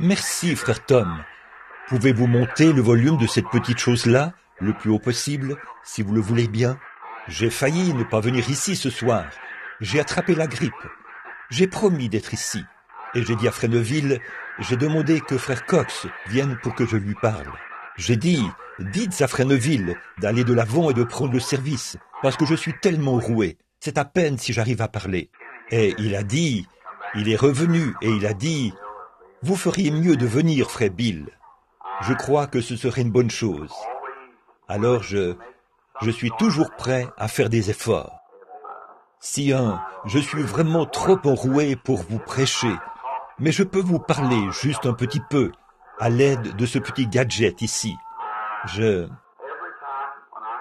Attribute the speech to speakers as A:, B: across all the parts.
A: Merci, frère Tom. Pouvez-vous monter le volume de cette petite chose-là, le plus haut possible, si vous le voulez bien? J'ai failli ne pas venir ici ce soir. J'ai attrapé la grippe. J'ai promis d'être ici. Et j'ai dit à frère Neville, j'ai demandé que frère Cox vienne pour que je lui parle. J'ai dit, dites à frère Neville d'aller de l'avant et de prendre le service, parce que je suis tellement roué. C'est à peine si j'arrive à parler. Et il a dit, il est revenu et il a dit, vous feriez mieux de venir, frère Bill. Je crois que ce serait une bonne chose. Alors je suis toujours prêt à faire des efforts. Si je suis vraiment trop enroué pour vous prêcher, mais je peux vous parler juste un petit peu à l'aide de ce petit gadget ici.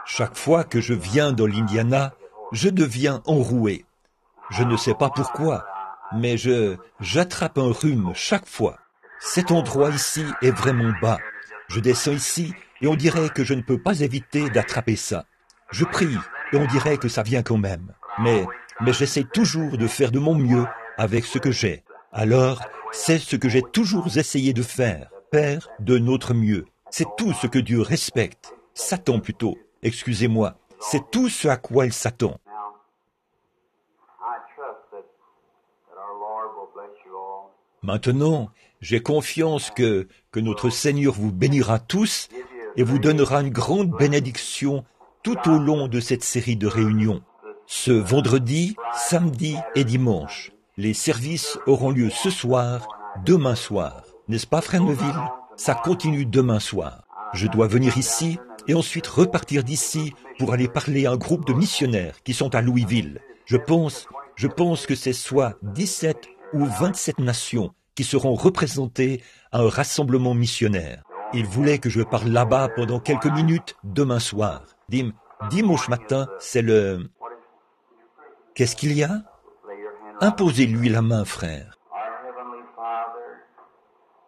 A: Chaque fois que je viens dans l'Indiana, je deviens enroué. Je ne sais pas pourquoi, mais j'attrape un rhume chaque fois. Cet endroit ici est vraiment bas. Je descends ici et on dirait que je ne peux pas éviter d'attraper ça. Je prie et on dirait que ça vient quand même. Mais j'essaie toujours de faire de mon mieux avec ce que j'ai. Alors, c'est ce que j'ai toujours essayé de faire, faire de notre mieux. C'est tout ce que Dieu respecte, s'attend plutôt, excusez-moi, c'est tout ce à quoi il s'attend. Maintenant, j'ai confiance que notre Seigneur vous bénira tous et vous donnera une grande bénédiction tout au long de cette série de réunions. Ce vendredi, samedi et dimanche, les services auront lieu ce soir, demain soir. N'est-ce pas, frère Neville? Ça continue demain soir. Je dois venir ici et ensuite repartir d'ici pour aller parler à un groupe de missionnaires qui sont à Louisville. Je pense que c'est soit 17 ou 27 nations qui seront représentées à un rassemblement missionnaire. Ils voulaient que je parle là-bas pendant quelques minutes demain soir. Dimanche matin, c'est le... Qu'est-ce qu'il y a? Imposez-lui la main, frère.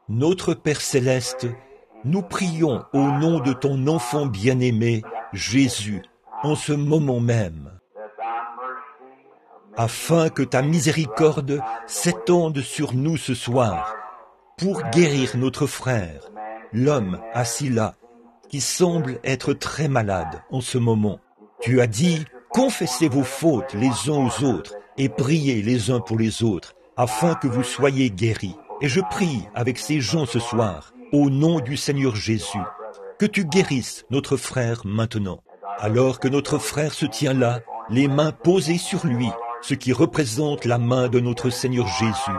A: Notre Père Céleste, nous prions au nom de ton enfant bien-aimé, Jésus, en ce moment même, afin que ta miséricorde s'étende sur nous ce soir, pour guérir notre frère, l'homme assis là, qui semble être très malade en ce moment. Tu as dit, confessez vos fautes les uns aux autres et priez les uns pour les autres, afin que vous soyez guéris. Et je prie avec ces gens ce soir, au nom du Seigneur Jésus, que tu guérisses notre frère maintenant. Alors que notre frère se tient là, les mains posées sur lui, ce qui représente la main de notre Seigneur Jésus.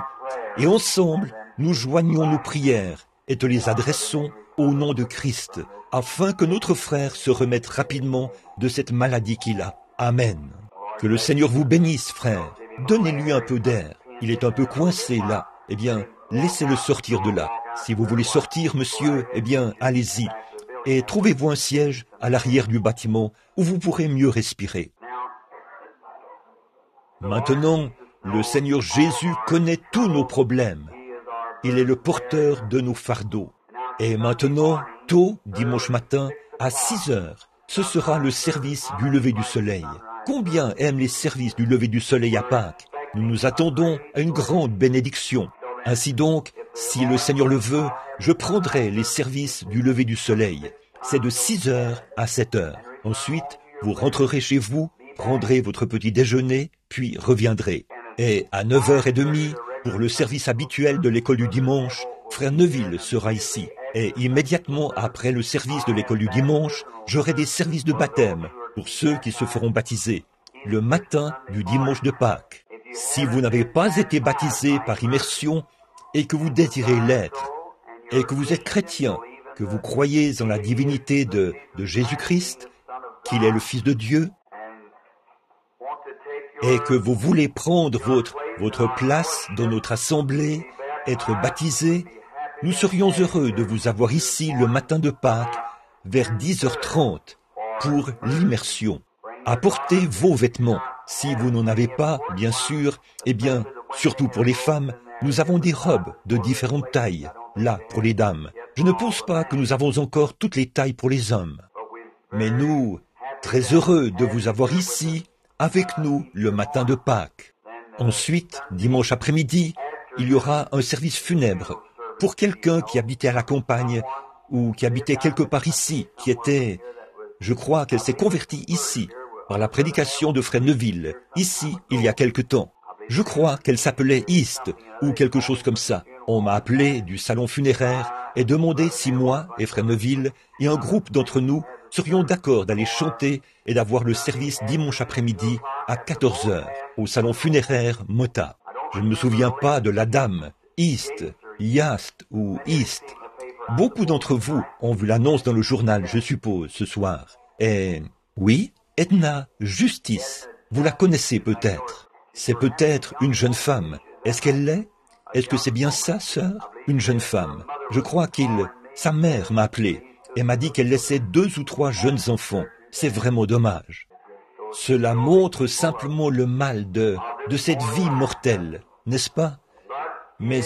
A: Et ensemble, nous joignons nos prières et te les adressons au nom de Christ, afin que notre frère se remette rapidement de cette maladie qu'il a. Amen. Que le Seigneur vous bénisse, frère. Donnez-lui un peu d'air. Il est un peu coincé là. Eh bien, laissez-le sortir de là. Si vous voulez sortir, monsieur, eh bien, allez-y. Et trouvez-vous un siège à l'arrière du bâtiment où vous pourrez mieux respirer. Maintenant, le Seigneur Jésus connaît tous nos problèmes. Il est le porteur de nos fardeaux. Et maintenant, tôt, dimanche matin, à 6 heures, ce sera le service du lever du soleil. Combien aiment les services du lever du soleil à Pâques? Nous nous attendons à une grande bénédiction. Ainsi donc, si le Seigneur le veut, je prendrai les services du lever du soleil. C'est de 6 heures à 7 heures. Ensuite, vous rentrerez chez vous, prendrez votre petit déjeuner, puis reviendrez. Et à 9h30, pour le service habituel de l'école du dimanche, frère Neville sera ici. Et immédiatement après le service de l'école du dimanche, j'aurai des services de baptême pour ceux qui se feront baptiser, le matin du dimanche de Pâques. Si vous n'avez pas été baptisé par immersion et que vous désirez l'être, et que vous êtes chrétien, que vous croyez en la divinité de Jésus-Christ, qu'il est le Fils de Dieu, et que vous voulez prendre votre place dans notre assemblée, être baptisé, nous serions heureux de vous avoir ici le matin de Pâques, vers 10h30, pour l'immersion. Apportez vos vêtements. Si vous n'en avez pas, bien sûr, eh bien, surtout pour les femmes, nous avons des robes de différentes tailles, là, pour les dames. Je ne pense pas que nous avons encore toutes les tailles pour les hommes. Mais nous, très heureux de vous avoir ici, avec nous, le matin de Pâques. Ensuite, dimanche après-midi, il y aura un service funèbre pour quelqu'un qui habitait à la campagne ou qui habitait quelque part ici, qui était... Je crois qu'elle s'est convertie ici, par la prédication de Frère Neville, ici, il y a quelque temps. Je crois qu'elle s'appelait East, ou quelque chose comme ça. On m'a appelé du salon funéraire et demandé si moi et Frère Neville et un groupe d'entre nous serions d'accord d'aller chanter et d'avoir le service dimanche après-midi à 14 heures au salon funéraire Mota. Je ne me souviens pas de la dame, East, Yast ou East. Beaucoup d'entre vous ont vu l'annonce dans le journal, je suppose, ce soir. Et oui, Edna Justice, vous la connaissez peut-être. C'est peut-être une jeune femme. Est-ce qu'elle l'est? Est-ce que c'est bien ça, sœur? Une jeune femme. Je crois sa mère m'a appelé et m'a dit qu'elle laissait 2 ou 3 jeunes enfants. C'est vraiment dommage. Cela montre simplement le mal de cette vie mortelle, n'est-ce pas? Mais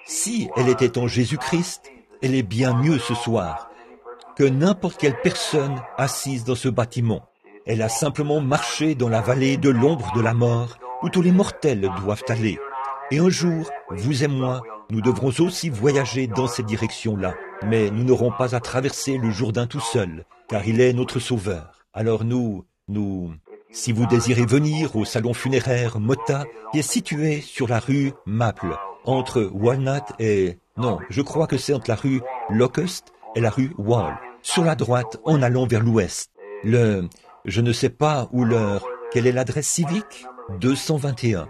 A: si elle était en Jésus-Christ, elle est bien mieux ce soir que n'importe quelle personne assise dans ce bâtiment. Elle a simplement marché dans la vallée de l'ombre de la mort, où tous les mortels doivent aller. Et un jour, vous et moi, nous devrons aussi voyager dans cette direction-là. Mais nous n'aurons pas à traverser le Jourdain tout seul, car il est notre sauveur. Alors si vous désirez venir au salon funéraire Mota, qui est situé sur la rue Maple, entre Walnut et... Non, je crois que c'est entre la rue Locust et la rue Wall, sur la droite en allant vers l'ouest. Je ne sais pas quelle est l'adresse civique? 221.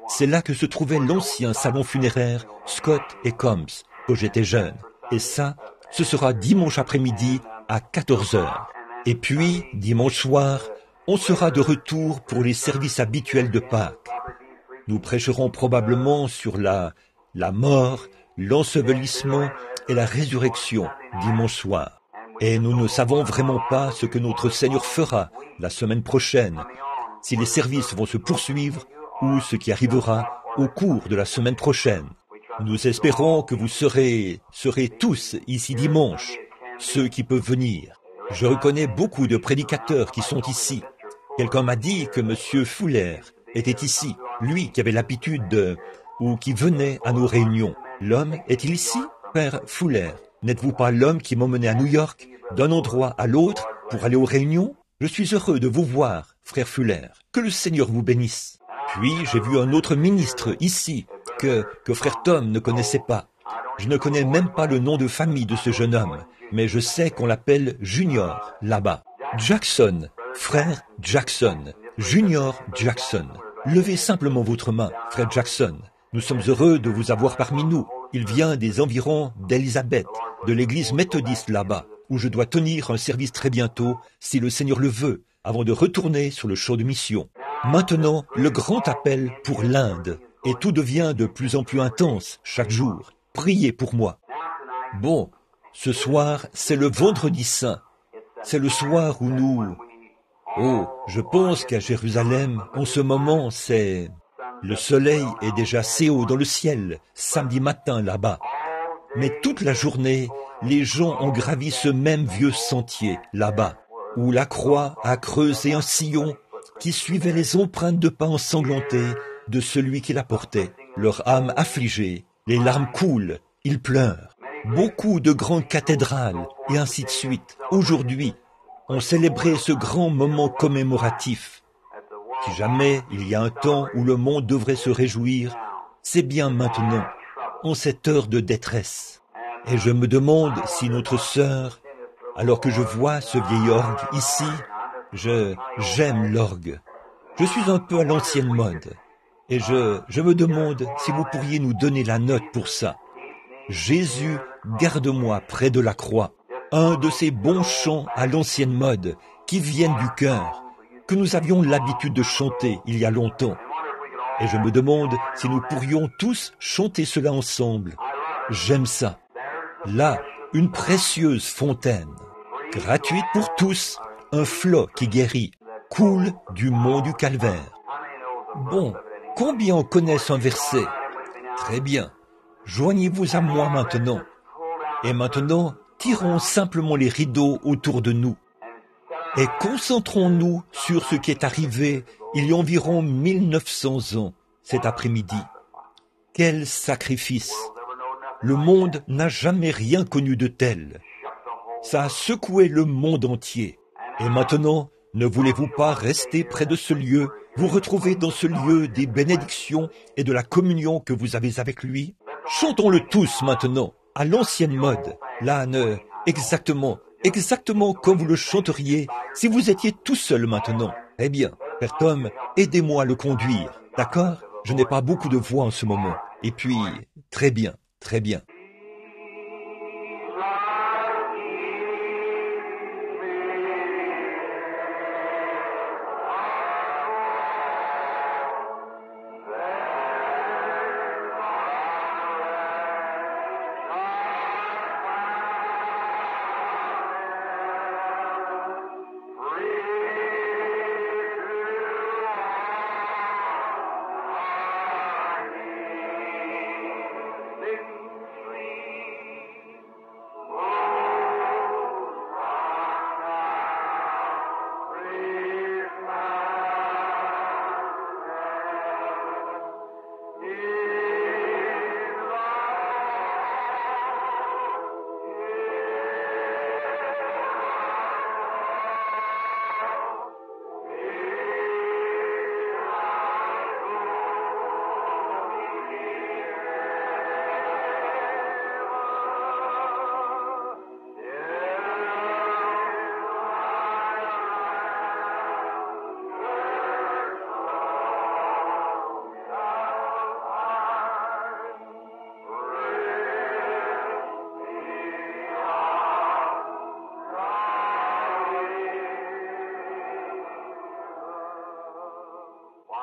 A: C'est là que se trouvait l'ancien salon funéraire Scott et Combs, quand j'étais jeune. Et ça, ce sera dimanche après-midi à 14 heures. Et puis, dimanche soir, on sera de retour pour les services habituels de Pâques. Nous prêcherons probablement sur la mort, l'ensevelissement et la résurrection dimanche soir. Et nous ne savons vraiment pas ce que notre Seigneur fera la semaine prochaine, si les services vont se poursuivre ou ce qui arrivera au cours de la semaine prochaine. Nous espérons que vous serez tous ici dimanche, ceux qui peuvent venir. Je reconnais beaucoup de prédicateurs qui sont ici. Quelqu'un m'a dit que M. Fuller était ici, lui qui avait l'habitude ou qui venait à nos réunions. L'homme est-il ici, Père Fuller? N'êtes-vous pas l'homme qui m'emmenait à New York, d'un endroit à l'autre, pour aller aux réunions? Je suis heureux de vous voir, frère Fuller. Que le Seigneur vous bénisse. Puis j'ai vu un autre ministre ici, que frère Tom ne connaissait pas. Je ne connais même pas le nom de famille de ce jeune homme, mais je sais qu'on l'appelle Junior, là-bas. Jackson, frère Jackson, Junior Jackson. Levez simplement votre main, frère Jackson. Nous sommes heureux de vous avoir parmi nous. Il vient des environs d'Elizabeth, de l'église méthodiste là-bas, où je dois tenir un service très bientôt, si le Seigneur le veut, avant de retourner sur le champ de mission. Maintenant, le grand appel pour l'Inde, et tout devient de plus en plus intense chaque jour. Priez pour moi. Bon, ce soir, c'est le vendredi saint. C'est le soir où nous... Oh, je pense qu'à Jérusalem, en ce moment, c'est... Le soleil est déjà assez haut dans le ciel, samedi matin là-bas. Mais toute la journée, les gens ont gravi ce même vieux sentier là-bas, où la croix a creusé un sillon qui suivait les empreintes de pas ensanglantés de celui qui la portait. Leur âme affligée, les larmes coulent, ils pleurent. Beaucoup de grandes cathédrales, et ainsi de suite, aujourd'hui, ont célébré ce grand moment commémoratif. Si jamais il y a un temps où le monde devrait se réjouir, c'est bien maintenant, en cette heure de détresse. Et je me demande si notre sœur, alors que je vois ce vieil orgue ici, j'aime l'orgue. Je suis un peu à l'ancienne mode, et je me demande si vous pourriez nous donner la note pour ça. Jésus, garde-moi près de la croix. Un de ces bons chants à l'ancienne mode qui viennent du cœur, que nous avions l'habitude de chanter il y a longtemps. Et je me demande si nous pourrions tous chanter cela ensemble. J'aime ça. Là, une précieuse fontaine, gratuite pour tous, un flot qui guérit, coule du mont du Calvaire. Bon, combien en connaissent un verset? Très bien. Joignez-vous à moi maintenant. Et maintenant, tirons simplement les rideaux autour de nous. Et concentrons-nous sur ce qui est arrivé il y a environ 1900 ans, cet après-midi. Quel sacrifice! Le monde n'a jamais rien connu de tel. Ça a secoué le monde entier. Et maintenant, ne voulez-vous pas rester près de ce lieu, vous retrouver dans ce lieu des bénédictions et de la communion que vous avez avec lui? Chantons-le tous maintenant, à l'ancienne mode. Là, exactement comme vous le chanteriez si vous étiez tout seul maintenant. Eh bien, Père Tom, aidez-moi à le conduire, d'accord? Je n'ai pas beaucoup de voix en ce moment. Et puis, très bien, très bien.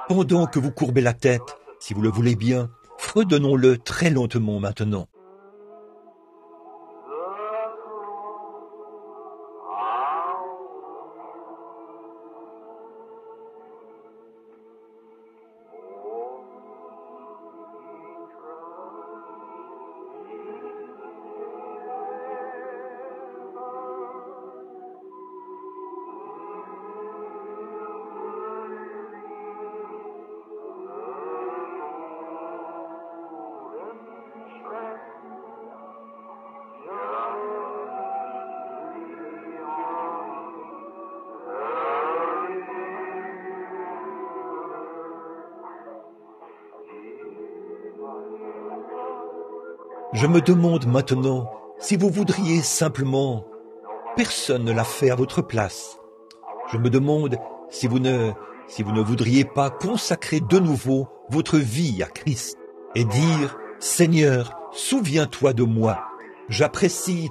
A: Pendant que vous courbez la tête, si vous le voulez bien, fredonnons-le très lentement maintenant. Je me demande maintenant si vous voudriez simplement... Personne ne l'a fait à votre place. Je me demande si vous ne voudriez pas consacrer de nouveau votre vie à Christ et dire « Seigneur, souviens-toi de moi. J'apprécie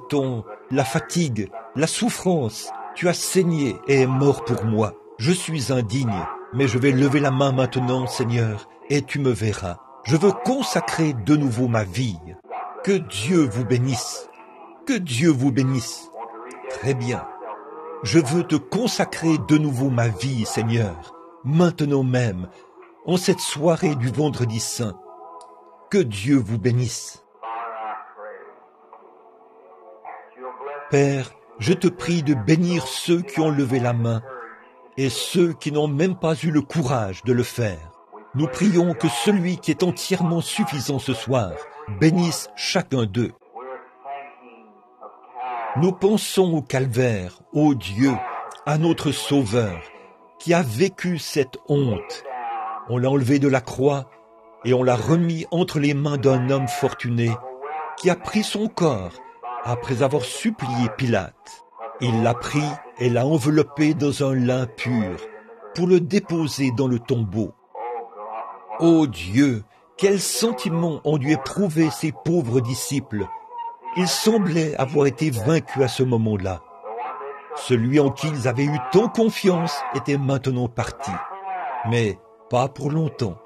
A: la fatigue, la souffrance. Tu as saigné et es mort pour moi. Je suis indigne, mais je vais lever la main maintenant, Seigneur, et tu me verras. Je veux consacrer de nouveau ma vie. » Que Dieu vous bénisse. Que Dieu vous bénisse. Très bien. Je veux te consacrer de nouveau ma vie, Seigneur, maintenant même, en cette soirée du Vendredi Saint. Que Dieu vous bénisse. Père, je te prie de bénir ceux qui ont levé la main et ceux qui n'ont même pas eu le courage de le faire. Nous prions que celui qui est entièrement suffisant ce soir bénisse chacun d'eux. Nous pensons au calvaire, ô Dieu, à notre Sauveur, qui a vécu cette honte. On l'a enlevé de la croix et on l'a remis entre les mains d'un homme fortuné qui a pris son corps après avoir supplié Pilate. Il l'a pris et l'a enveloppé dans un lin pur pour le déposer dans le tombeau. Ô Dieu, quel sentiment ont dû éprouver ces pauvres disciples. Ils semblaient avoir été vaincus à ce moment-là. Celui en qui ils avaient eu tant confiance était maintenant parti. Mais pas pour longtemps.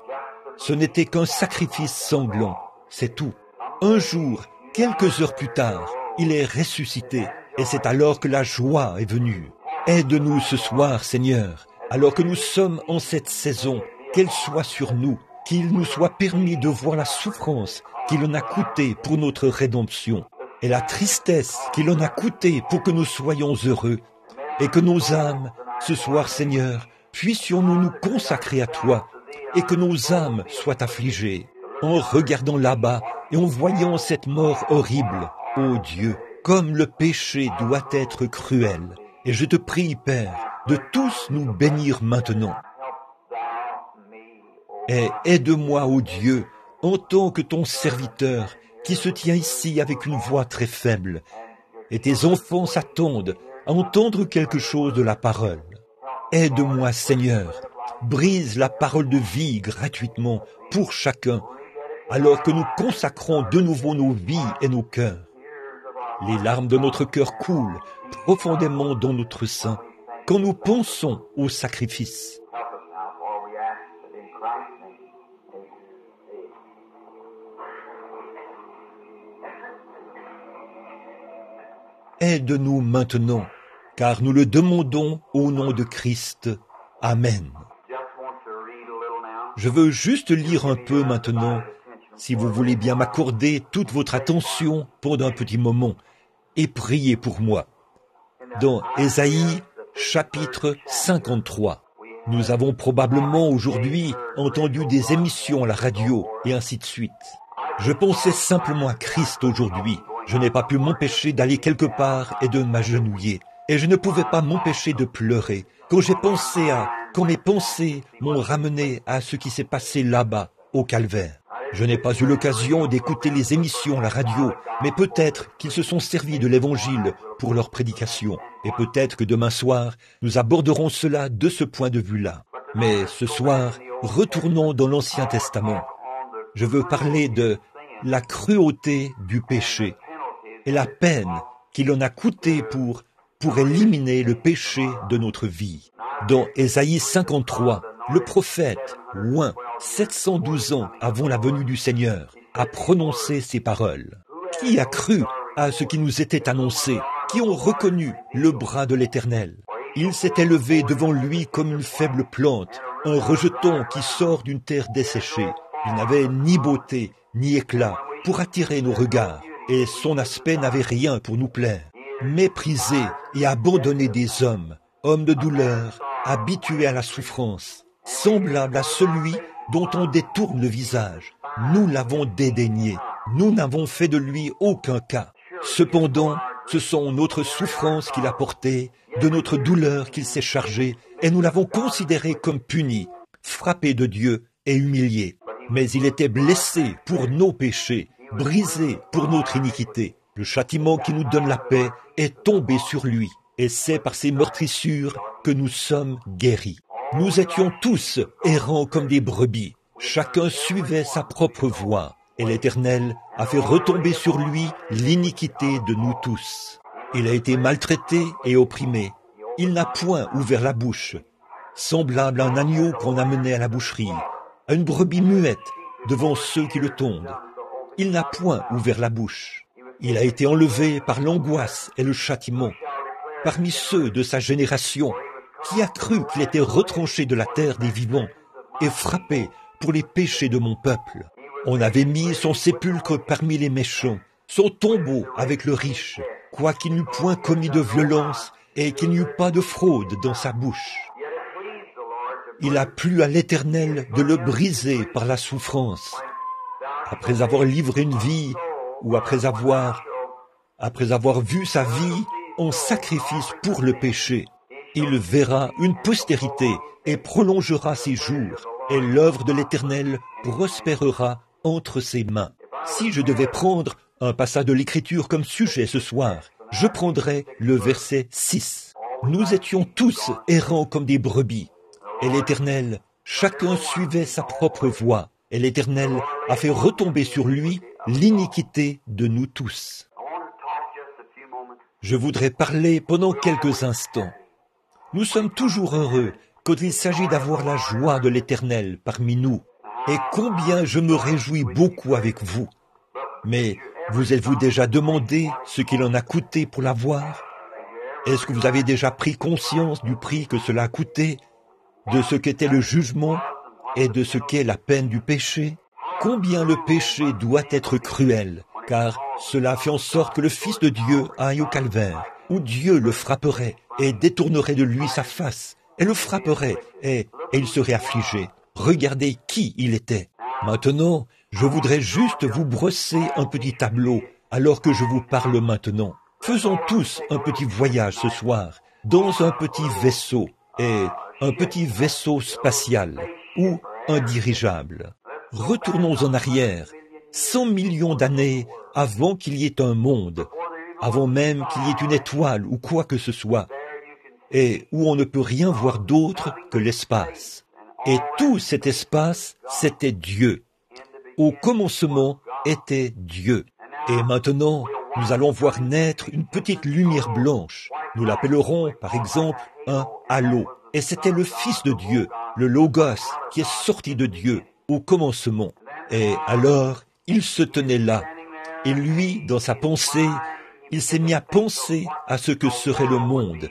A: Ce n'était qu'un sacrifice sanglant, c'est tout. Un jour, quelques heures plus tard, il est ressuscité, et c'est alors que la joie est venue. Aide-nous ce soir, Seigneur, alors que nous sommes en cette saison, qu'elle soit sur nous, qu'il nous soit permis de voir la souffrance qu'il en a coûté pour notre rédemption, et la tristesse qu'il en a coûté pour que nous soyons heureux, et que nos âmes, ce soir, Seigneur, puissions-nous nous consacrer à toi, et que nos âmes soient affligées, en regardant là-bas et en voyant cette mort horrible, ô Dieu, comme le péché doit être cruel. Et je te prie, Père, de tous nous bénir maintenant. Et aide-moi, ô Dieu, en tant que ton serviteur, qui se tient ici avec une voix très faible, et tes enfants s'attendent à entendre quelque chose de la parole. Aide-moi, Seigneur, brise la parole de vie gratuitement pour chacun, alors que nous consacrons de nouveau nos vies et nos cœurs. Les larmes de notre cœur coulent profondément dans notre sein quand nous pensons au sacrifice. Aide-nous maintenant, car nous le demandons au nom de Christ. Amen. Je veux juste lire un peu maintenant, si vous voulez bien m'accorder toute votre attention pendant un petit moment, et prier pour moi. Dans Ésaïe, chapitre 53, nous avons probablement aujourd'hui entendu des émissions à la radio, et ainsi de suite. Je pensais simplement à Christ aujourd'hui. Je n'ai pas pu m'empêcher d'aller quelque part et de m'agenouiller. Et je ne pouvais pas m'empêcher de pleurer. Quand mes pensées m'ont ramené à ce qui s'est passé là-bas, au calvaire. Je n'ai pas eu l'occasion d'écouter les émissions à la radio, mais peut-être qu'ils se sont servis de l'évangile pour leur prédication. Et peut-être que demain soir, nous aborderons cela de ce point de vue-là. Mais ce soir, retournons dans l'Ancien Testament. Je veux parler de la cruauté du péché et la peine qu'il en a coûté pour éliminer le péché de notre vie. Dans Ésaïe 53, le prophète, loin, 712 ans avant la venue du Seigneur, a prononcé ces paroles. Qui a cru à ce qui nous était annoncé? Qui ont reconnu le bras de l'Éternel? Il s'est élevé devant lui comme une faible plante, un rejeton qui sort d'une terre desséchée. Il n'avait ni beauté, ni éclat pour attirer nos regards, et son aspect n'avait rien pour nous plaire. Méprisé et abandonné des hommes, homme de douleur, habitué à la souffrance, semblable à celui dont on détourne le visage. Nous l'avons dédaigné, nous n'avons fait de lui aucun cas. Cependant, ce sont notre souffrance qu'il a portée, de notre douleur qu'il s'est chargé, et nous l'avons considéré comme puni, frappé de Dieu et humilié. Mais il était blessé pour nos péchés, brisé pour notre iniquité. Le châtiment qui nous donne la paix est tombé sur lui, et c'est par ses meurtrissures que nous sommes guéris. Nous étions tous errants comme des brebis, chacun suivait sa propre voie, et l'Éternel a fait retomber sur lui l'iniquité de nous tous. Il a été maltraité et opprimé, il n'a point ouvert la bouche, semblable à un agneau qu'on amenait à la boucherie, à une brebis muette devant ceux qui le tondent. Il n'a point ouvert la bouche. Il a été enlevé par l'angoisse et le châtiment, parmi ceux de sa génération, qui a cru qu'il était retranché de la terre des vivants et frappé pour les péchés de mon peuple. On avait mis son sépulcre parmi les méchants, son tombeau avec le riche, quoiqu'il n'eût point commis de violence et qu'il n'y eût pas de fraude dans sa bouche. Il a plu à l'Éternel de le briser par la souffrance. Après avoir livré une vie, ou après avoir vu sa vie en sacrifice pour le péché, il verra une postérité et prolongera ses jours, et l'œuvre de l'Éternel prospérera entre ses mains. Si je devais prendre un passage de l'Écriture comme sujet ce soir, je prendrais le verset 6. Nous étions tous errants comme des brebis, et l'Éternel, chacun suivait sa propre voie, et l'Éternel a fait retomber sur lui l'iniquité de nous tous. Je voudrais parler pendant quelques instants. Nous sommes toujours heureux quand il s'agit d'avoir la joie de l'Éternel parmi nous, et combien je me réjouis beaucoup avec vous. Mais vous êtes-vous déjà demandé ce qu'il en a coûté pour l'avoir? Est-ce que vous avez déjà pris conscience du prix que cela a coûté, de ce qu'était le jugement et de ce qu'est la peine du péché? Combien le péché doit être cruel, car cela fait en sorte que le Fils de Dieu aille au calvaire, où Dieu le frapperait et détournerait de lui sa face, et le frapperait et il serait affligé. Regardez qui il était. Maintenant, Je voudrais juste vous brosser un petit tableau alors que je vous parle maintenant. Faisons tous un petit voyage ce soir dans un petit vaisseau, et un petit vaisseau spatial ou un dirigeable. Retournons en arrière, 100 millions d'années avant qu'il y ait un monde, avant même qu'il y ait une étoile ou quoi que ce soit, et où on ne peut rien voir d'autre que l'espace. Et tout cet espace, c'était Dieu. Au commencement était Dieu. Et maintenant, nous allons voir naître une petite lumière blanche. Nous l'appellerons, par exemple, un halo. Et c'était le Fils de Dieu, le Logos, qui est sorti de Dieu au commencement. Et alors, il se tenait là. Et lui, dans sa pensée, il s'est mis à penser à ce que serait le monde.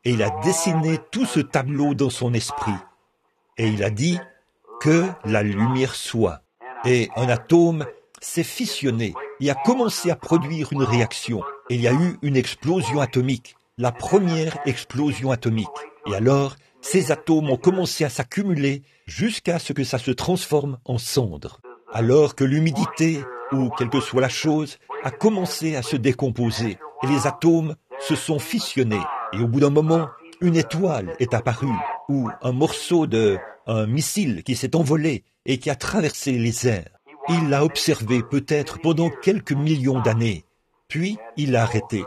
A: Et il a dessiné tout ce tableau dans son esprit. Et il a dit que la lumière soit. Et un atome s'est fissionné et a commencé à produire une réaction. Et il y a eu une explosion atomique, la première explosion atomique. Et alors, ces atomes ont commencé à s'accumuler jusqu'à ce que ça se transforme en cendres. Alors que l'humidité, ou quelle que soit la chose, a commencé à se décomposer. Et les atomes se sont fissionnés. Et au bout d'un moment, une étoile est apparue, ou un morceau un missile qui s'est envolé et qui a traversé les airs. Il l'a observé peut-être pendant quelques millions d'années, puis il l'a arrêté.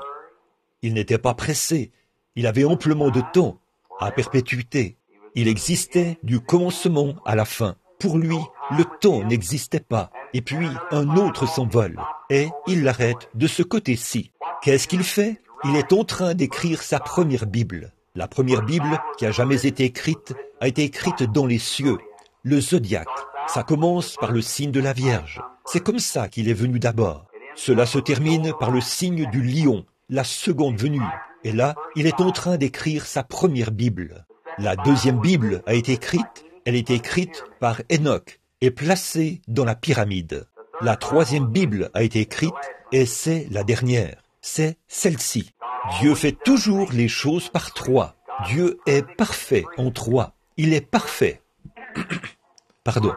A: Il n'était pas pressé, il avait amplement de temps, à perpétuité. Il existait du commencement à la fin. Pour lui, le temps n'existait pas, et puis un autre s'envole, et il l'arrête de ce côté-ci. Qu'est-ce qu'il fait? Il est en train d'écrire sa première Bible. La première Bible qui a jamais été écrite a été écrite dans les cieux, le zodiaque. Ça commence par le signe de la Vierge. C'est comme ça qu'il est venu d'abord. Cela se termine par le signe du lion, la seconde venue. Et là, il est en train d'écrire sa première Bible. La deuxième Bible a été écrite, elle a été écrite par Enoch et placée dans la pyramide. La troisième Bible a été écrite et c'est la dernière. C'est celle-ci. Dieu fait toujours les choses par trois. Dieu est parfait en trois. Il est parfait. Pardon.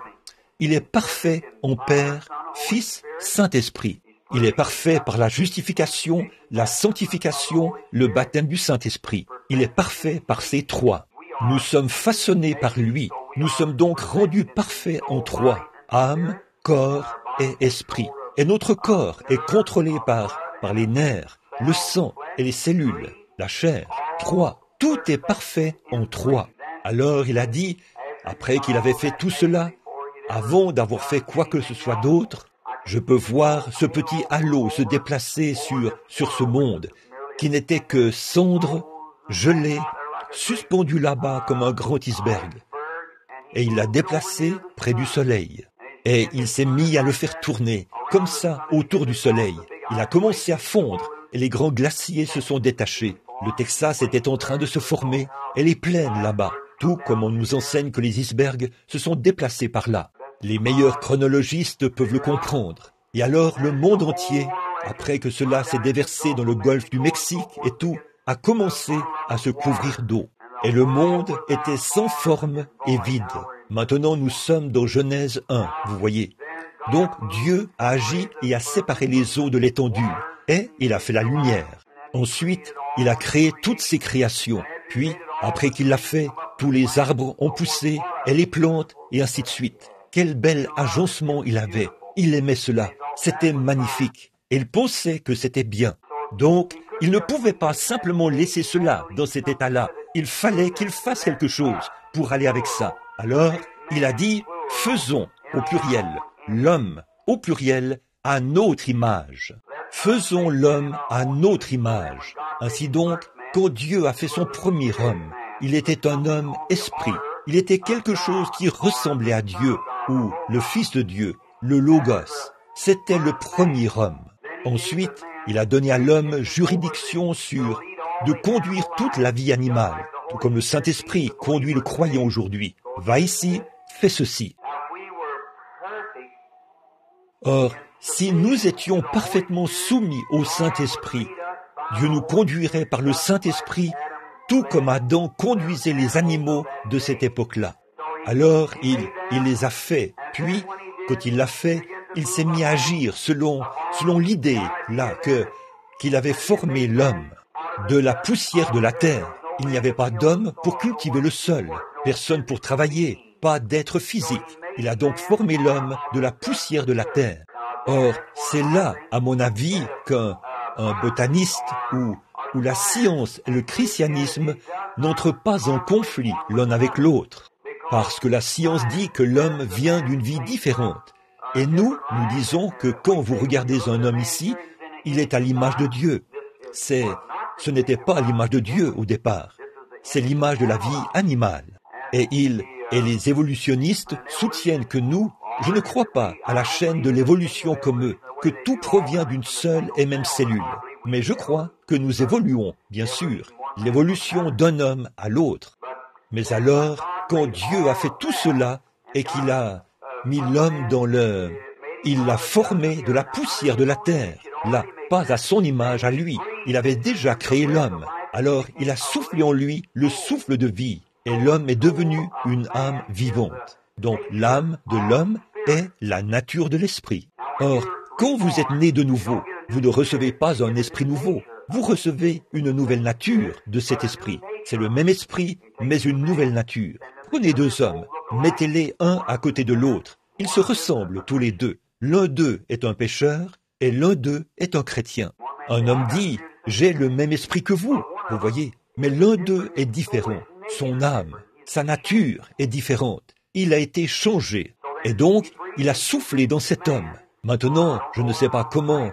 A: Il est parfait en Père, Fils, Saint-Esprit. Il est parfait par la justification, la sanctification, le baptême du Saint-Esprit. Il est parfait par ces trois. Nous sommes façonnés par lui. Nous sommes donc rendus parfaits en trois. Âme, corps et esprit. Et notre corps est contrôlé par les nerfs, le sang et les cellules, la chair. Trois. Tout est parfait en trois. Alors il a dit, après qu'il avait fait tout cela, avant d'avoir fait quoi que ce soit d'autre, je peux voir ce petit halo se déplacer sur ce monde, qui n'était que cendre, gelée, suspendu là-bas comme un grand iceberg. Et il l'a déplacé près du soleil. Et il s'est mis à le faire tourner, comme ça, autour du soleil. Il a commencé à fondre, et les grands glaciers se sont détachés. Le Texas était en train de se former, et les plaines là-bas, tout comme on nous enseigne que les icebergs se sont déplacés par là. Les meilleurs chronologistes peuvent le comprendre. Et alors le monde entier, après que cela s'est déversé dans le golfe du Mexique et tout, a commencé à se couvrir d'eau. Et le monde était sans forme et vide. Maintenant nous sommes dans Genèse 1, vous voyez. Donc Dieu a agi et a séparé les eaux de l'étendue. Et il a fait la lumière. Ensuite, il a créé toutes ses créations. Puis, après qu'il l'a fait, tous les arbres ont poussé, et les plantes, et ainsi de suite. Quel bel agencement il avait. Il aimait cela. C'était magnifique. Et il pensait que c'était bien. Donc, il ne pouvait pas simplement laisser cela dans cet état-là. Il fallait qu'il fasse quelque chose pour aller avec ça. Alors, il a dit, faisons, au pluriel, l'homme, au pluriel, à notre image. Faisons l'homme à notre image. Ainsi donc, quand Dieu a fait son premier homme, il était un homme esprit. Il était quelque chose qui ressemblait à Dieu, ou le Fils de Dieu, le Logos. C'était le premier homme. Ensuite, il a donné à l'homme juridiction de conduire toute la vie animale, tout comme le Saint-Esprit conduit le croyant aujourd'hui. Va ici, fais ceci. Or, si nous étions parfaitement soumis au Saint-Esprit, Dieu nous conduirait par le Saint-Esprit, tout comme Adam conduisait les animaux de cette époque-là. Alors, il les a faits, puis, quand il l'a fait, il s'est mis à agir selon l'idée là qu'il avait formé l'homme de la poussière de la terre. Il n'y avait pas d'homme pour cultiver le sol, personne pour travailler, pas d'être physique. Il a donc formé l'homme de la poussière de la terre. Or, c'est là, à mon avis, qu'un botaniste ou la science et le christianisme n'entrent pas en conflit l'un avec l'autre. Parce que la science dit que l'homme vient d'une vie différente. Et nous disons que quand vous regardez un homme ici, il est à l'image de Dieu. Ce n'était pas l'image de Dieu au départ. C'est l'image de la vie animale. Et les évolutionnistes soutiennent que nous, je ne crois pas à la chaîne de l'évolution comme eux, que tout provient d'une seule et même cellule. Mais je crois que nous évoluons, bien sûr, l'évolution d'un homme à l'autre. Mais alors, quand Dieu a fait tout cela et qu'il a mis l'homme il l'a formé de la poussière de la terre, là, pas à son image, à lui. Il avait déjà créé l'homme. Alors, il a soufflé en lui le souffle de vie, et l'homme est devenu une âme vivante. Donc, l'âme de l'homme est la nature de l'esprit. Or, quand vous êtes né de nouveau, vous ne recevez pas un esprit nouveau, vous recevez une nouvelle nature de cet esprit. C'est le même esprit, mais une nouvelle nature. Prenez deux hommes, mettez-les un à côté de l'autre. Ils se ressemblent tous les deux. L'un d'eux est un pécheur et l'un d'eux est un chrétien. Un homme dit « J'ai le même esprit que vous », vous voyez, mais l'un d'eux est différent. Son âme, sa nature est différente. Il a été changé et donc il a soufflé dans cet homme. Maintenant, je ne sais pas comment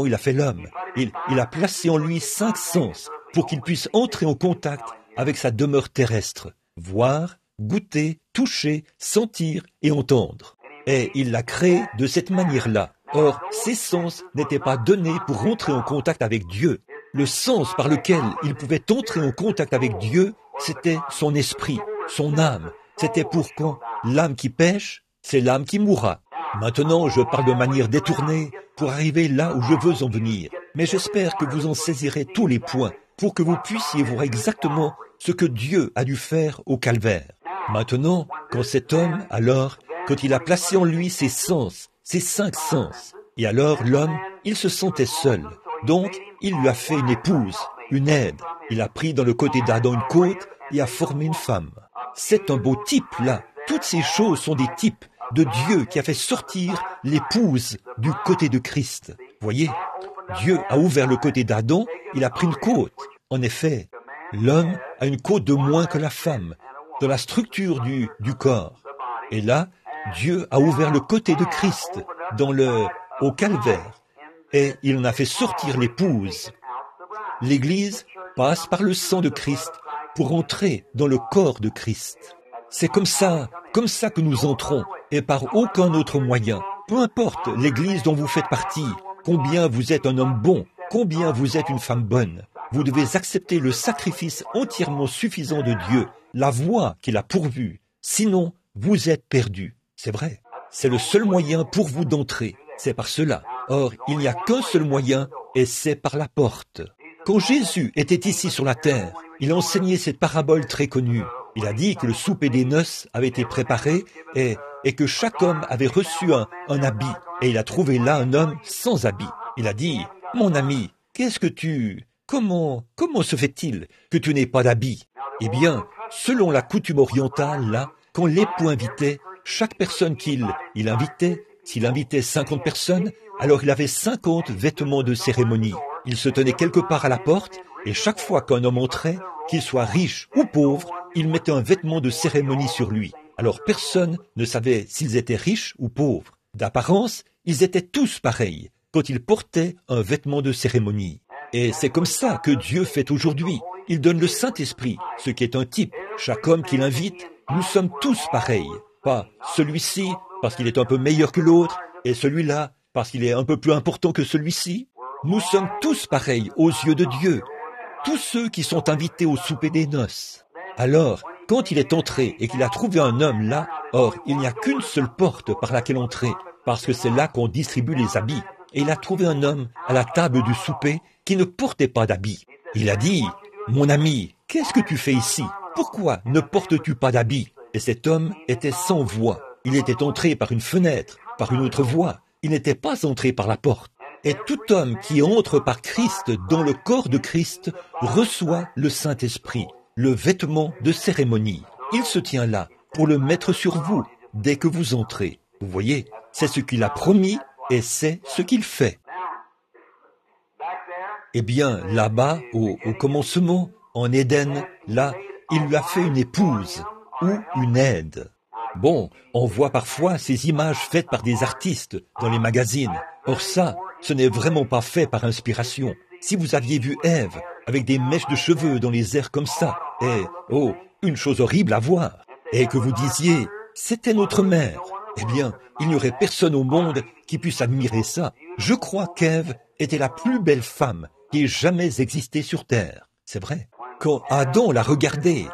A: il a fait l'homme. Il a placé en lui 5 sens pour qu'il puisse entrer en contact avec sa demeure terrestre, voir, goûter, toucher, sentir et entendre. Et il l'a créé de cette manière-là. Or, ces sens n'étaient pas donnés pour entrer en contact avec Dieu. Le sens par lequel il pouvait entrer en contact avec Dieu, c'était son esprit, son âme. C'était pour quand l'âme qui pêche, c'est l'âme qui mourra. Maintenant, je parle de manière détournée pour arriver là où je veux en venir. Mais j'espère que vous en saisirez tous les points pour que vous puissiez voir exactement ce que Dieu a dû faire au calvaire. Maintenant, quand cet homme, alors, quand il a placé en lui ses sens, ses 5 sens, et alors l'homme, il se sentait seul. Donc, il lui a fait une épouse, une aide. Il a pris dans le côté d'Adam une côte et a formé une femme. C'est un beau type, là. Toutes ces choses sont des types de Dieu qui a fait sortir l'épouse du côté de Christ. Voyez, Dieu a ouvert le côté d'Adam, il a pris une côte. En effet, l'homme a une côte de moins que la femme, dans la structure du corps. Et là, Dieu a ouvert le côté de Christ au calvaire, et il en a fait sortir l'épouse. L'Église passe par le sang de Christ pour entrer dans le corps de Christ. C'est comme ça que nous entrons, et par aucun autre moyen. Peu importe l'Église dont vous faites partie, combien vous êtes un homme bon, combien vous êtes une femme bonne, vous devez accepter le sacrifice entièrement suffisant de Dieu, la voie qu'il a pourvue. Sinon, vous êtes perdus. C'est vrai. C'est le seul moyen pour vous d'entrer. C'est par cela. Or, il n'y a qu'un seul moyen, et c'est par la porte. Quand Jésus était ici sur la terre, il a enseigné cette parabole très connue. Il a dit que le souper des noces avait été préparé et que chaque homme avait reçu un habit. Et il a trouvé là un homme sans habit. Il a dit, « Mon ami, comment se fait-il que tu n'aies pas d'habit ?» Eh bien, selon la coutume orientale, là, quand l'époux invitait, chaque personne qu'il invitait, s'il invitait 50 personnes, alors il avait 50 vêtements de cérémonie. Il se tenait quelque part à la porte, et chaque fois qu'un homme entrait, qu'il soit riche ou pauvre, il mettait un vêtement de cérémonie sur lui. Alors personne ne savait s'ils étaient riches ou pauvres. D'apparence, ils étaient tous pareils, quand ils portaient un vêtement de cérémonie. Et c'est comme ça que Dieu fait aujourd'hui. Il donne le Saint-Esprit, ce qui est un type. Chaque homme qu'il invite, nous sommes tous pareils. Pas celui-ci, parce qu'il est un peu meilleur que l'autre, et celui-là, parce qu'il est un peu plus important que celui-ci. Nous sommes tous pareils aux yeux de Dieu. Tous ceux qui sont invités au souper des noces. Alors, quand il est entré et qu'il a trouvé un homme là, or, il n'y a qu'une seule porte par laquelle entrer, parce que c'est là qu'on distribue les habits. Et il a trouvé un homme à la table du souper qui ne portait pas d'habit. Il a dit, « Mon ami, qu'est-ce que tu fais ici? Pourquoi ne portes-tu pas d'habit ?» Et cet homme était sans voix. Il était entré par une fenêtre. par une autre voie. Il n'était pas entré par la porte. Et tout homme qui entre par Christ dans le corps de Christ reçoit le Saint-Esprit, le vêtement de cérémonie. Il se tient là pour le mettre sur vous dès que vous entrez. Vous voyez, c'est ce qu'il a promis et c'est ce qu'il fait. Eh bien, là-bas, au commencement, en Éden, là, il lui a fait une épouse ou une aide. Bon, on voit parfois ces images faites par des artistes dans les magazines. Or ça, ce n'est vraiment pas fait par inspiration. Si vous aviez vu Ève avec des mèches de cheveux dans les airs comme ça, et, oh, une chose horrible à voir, et que vous disiez, c'était notre mère, eh bien, il n'y aurait personne au monde qui puisse admirer ça. Je crois qu'Ève était la plus belle femme qui ait jamais existé sur terre. C'est vrai. Quand Adam l'a regardé,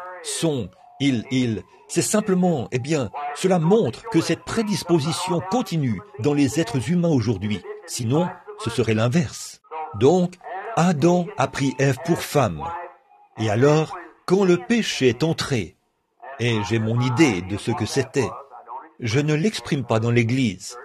A: c'est simplement, eh bien, cela montre que cette prédisposition continue dans les êtres humains aujourd'hui. Sinon, ce serait l'inverse. Donc, Adam a pris Ève pour femme. Et alors, quand le péché est entré, et j'ai mon idée de ce que c'était, je ne l'exprime pas dans l'Église,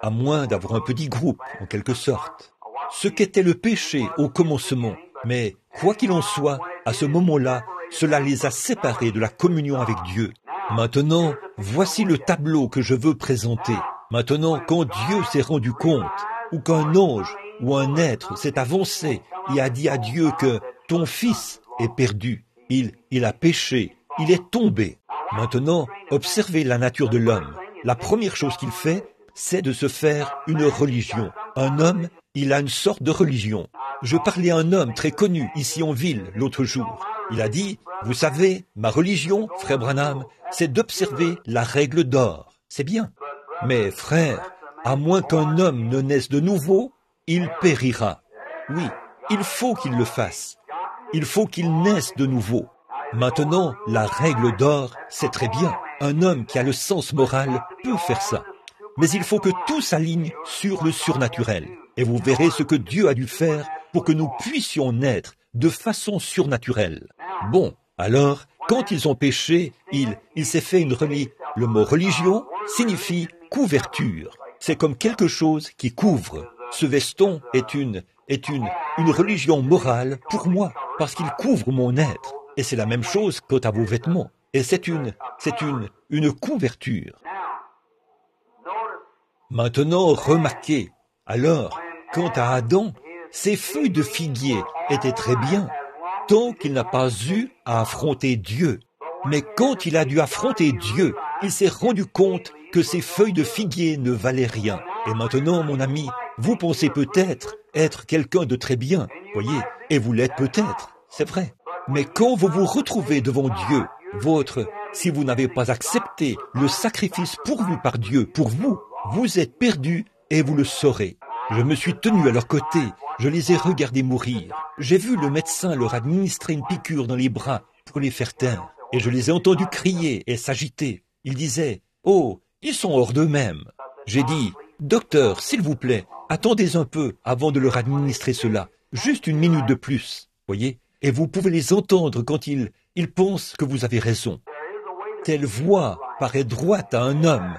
A: à moins d'avoir un petit groupe, en quelque sorte. Ce qu'était le péché au commencement, mais quoi qu'il en soit, à ce moment-là, cela les a séparés de la communion avec Dieu. Maintenant, voici le tableau que je veux présenter. Maintenant, quand Dieu s'est rendu compte, ou qu'un ange ou un être s'est avancé et a dit à Dieu que ton fils est perdu, il a péché, il est tombé. Maintenant, observez la nature de l'homme. La première chose qu'il fait, c'est de se faire une religion. Un homme, il a une sorte de religion. Je parlais à un homme très connu ici en ville l'autre jour. Il a dit, vous savez, ma religion, frère Branham, c'est d'observer la règle d'or. C'est bien. Mais frère, à moins qu'un homme ne naisse de nouveau, il périra. Oui, il faut qu'il le fasse. Il faut qu'il naisse de nouveau. Maintenant, la règle d'or, c'est très bien. Un homme qui a le sens moral peut faire ça. Mais il faut que tout s'aligne sur le surnaturel. Et vous verrez ce que Dieu a dû faire pour que nous puissions naître de façon surnaturelle. Bon, alors, quand ils ont péché, il s'est fait une religion. Le mot religion signifie couverture. C'est comme quelque chose qui couvre. Ce veston est une religion morale pour moi, parce qu'il couvre mon être. Et c'est la même chose quant à vos vêtements. Et c'est une couverture. Maintenant, remarquez. Alors, quant à Adam, ses feuilles de figuier étaient très bien, tant qu'il n'a pas eu à affronter Dieu. Mais quand il a dû affronter Dieu, il s'est rendu compte que ses feuilles de figuier ne valaient rien. Et maintenant, mon ami, vous pensez peut-être être quelqu'un de très bien, voyez, et vous l'êtes peut-être, c'est vrai. Mais quand vous vous retrouvez devant Dieu, si vous n'avez pas accepté le sacrifice pourvu par Dieu pour vous, vous êtes perdu et vous le saurez. Je me suis tenu à leur côté, je les ai regardés mourir. J'ai vu le médecin leur administrer une piqûre dans les bras pour les faire taire. Et je les ai entendus crier et s'agiter. Ils disaient, « Oh, ils sont hors d'eux-mêmes. » J'ai dit, « Docteur, s'il vous plaît, attendez un peu avant de leur administrer cela. Juste une minute de plus. » Voyez? Et vous pouvez les entendre quand ils pensent que vous avez raison. Telle voie paraît droite à un homme,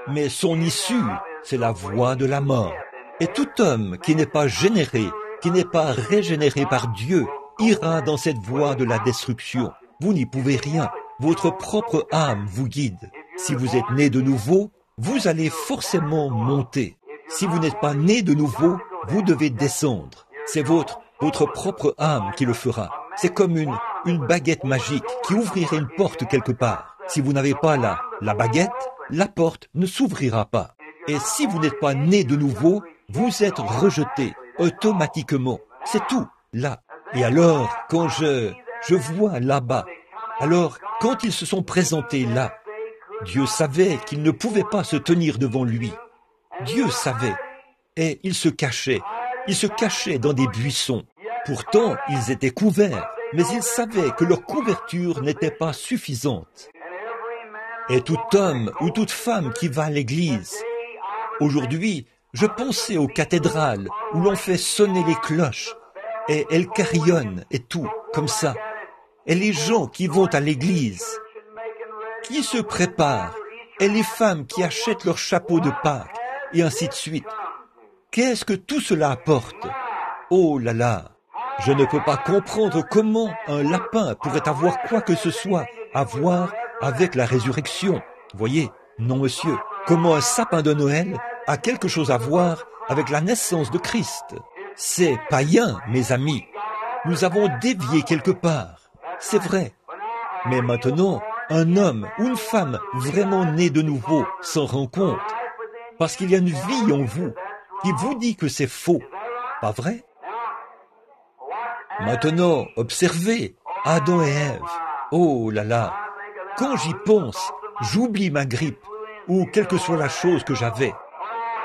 A: mais son issue, c'est la voie de la mort. Et tout homme qui n'est pas généré, qui n'est pas régénéré par Dieu, ira dans cette voie de la destruction. Vous n'y pouvez rien. Votre propre âme vous guide. Si vous êtes né de nouveau, vous allez forcément monter. Si vous n'êtes pas né de nouveau, vous devez descendre. C'est votre propre âme qui le fera. C'est comme une baguette magique qui ouvrirait une porte quelque part. Si vous n'avez pas la baguette, la porte ne s'ouvrira pas. Et si vous n'êtes pas né de nouveau, vous êtes rejeté automatiquement. C'est tout, là. Et alors, quand je vois là-bas, alors, quand ils se sont présentés là, Dieu savait qu'ils ne pouvaient pas se tenir devant lui. Dieu savait. Et ils se cachaient. Ils se cachaient dans des buissons. Pourtant, ils étaient couverts, mais ils savaient que leur couverture n'était pas suffisante. Et tout homme ou toute femme qui va à l'église, aujourd'hui, je pensais aux cathédrales où l'on fait sonner les cloches, et elles carillonnent et tout, comme ça. Et les gens qui vont à l'église, qui se préparent, et les femmes qui achètent leur chapeau de Pâques, et ainsi de suite. Qu'est-ce que tout cela apporte? Oh là là! Je ne peux pas comprendre comment un lapin pourrait avoir quoi que ce soit à voir avec la résurrection. Voyez? Non, monsieur. Comment un sapin de Noël a quelque chose à voir avec la naissance de Christ? C'est païen, mes amis. Nous avons dévié quelque part. C'est vrai. Mais maintenant, un homme ou une femme vraiment né de nouveau s'en rend compte. Parce qu'il y a une vie en vous qui vous dit que c'est faux. Pas vrai? Maintenant, observez Adam et Ève. Oh là là! Quand j'y pense, j'oublie ma grippe ou quelle que soit la chose que j'avais.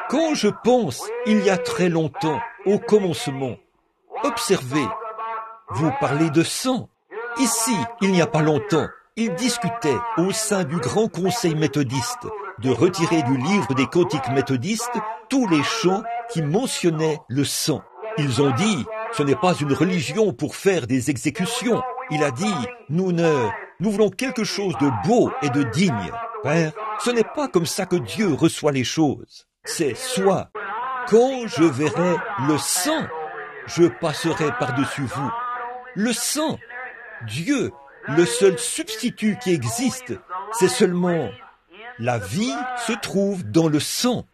A: Quand je pense il y a très longtemps, au commencement, observez, vous parlez de sang. Ici, il n'y a pas longtemps, ils discutaient au sein du Grand Conseil méthodiste de retirer du livre des cantiques méthodistes tous les chants qui mentionnaient le sang. Ils ont dit, ce n'est pas une religion pour faire des exécutions. Il a dit, nous voulons quelque chose de beau et de digne. Père, ce n'est pas comme ça que Dieu reçoit les choses. C'est soit, quand je verrai le sang, je passerai par-dessus vous. Le sang, Dieu, le seul substitut qui existe, c'est seulement la vie se trouve dans le sang.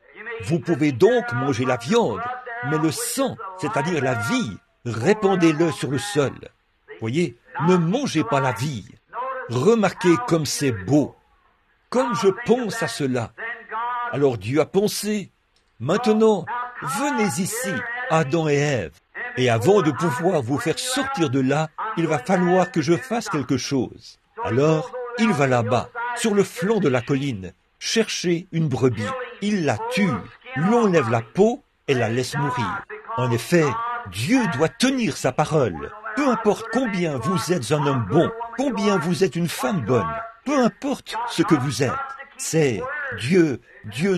A: Vous pouvez donc manger la viande, mais le sang, c'est-à-dire la vie, répandez-le sur le sol. Voyez, ne mangez pas la vie. Remarquez comme c'est beau. Comme je pense à cela. Alors Dieu a pensé, maintenant, venez ici, Adam et Ève. Et avant de pouvoir vous faire sortir de là, il va falloir que je fasse quelque chose. Alors, il va là-bas, sur le flanc de la colline, chercher une brebis. Il la tue, lui enlève la peau et la laisse mourir. En effet, Dieu doit tenir sa parole. Peu importe combien vous êtes un homme bon, combien vous êtes une femme bonne, peu importe ce que vous êtes, c'est Dieu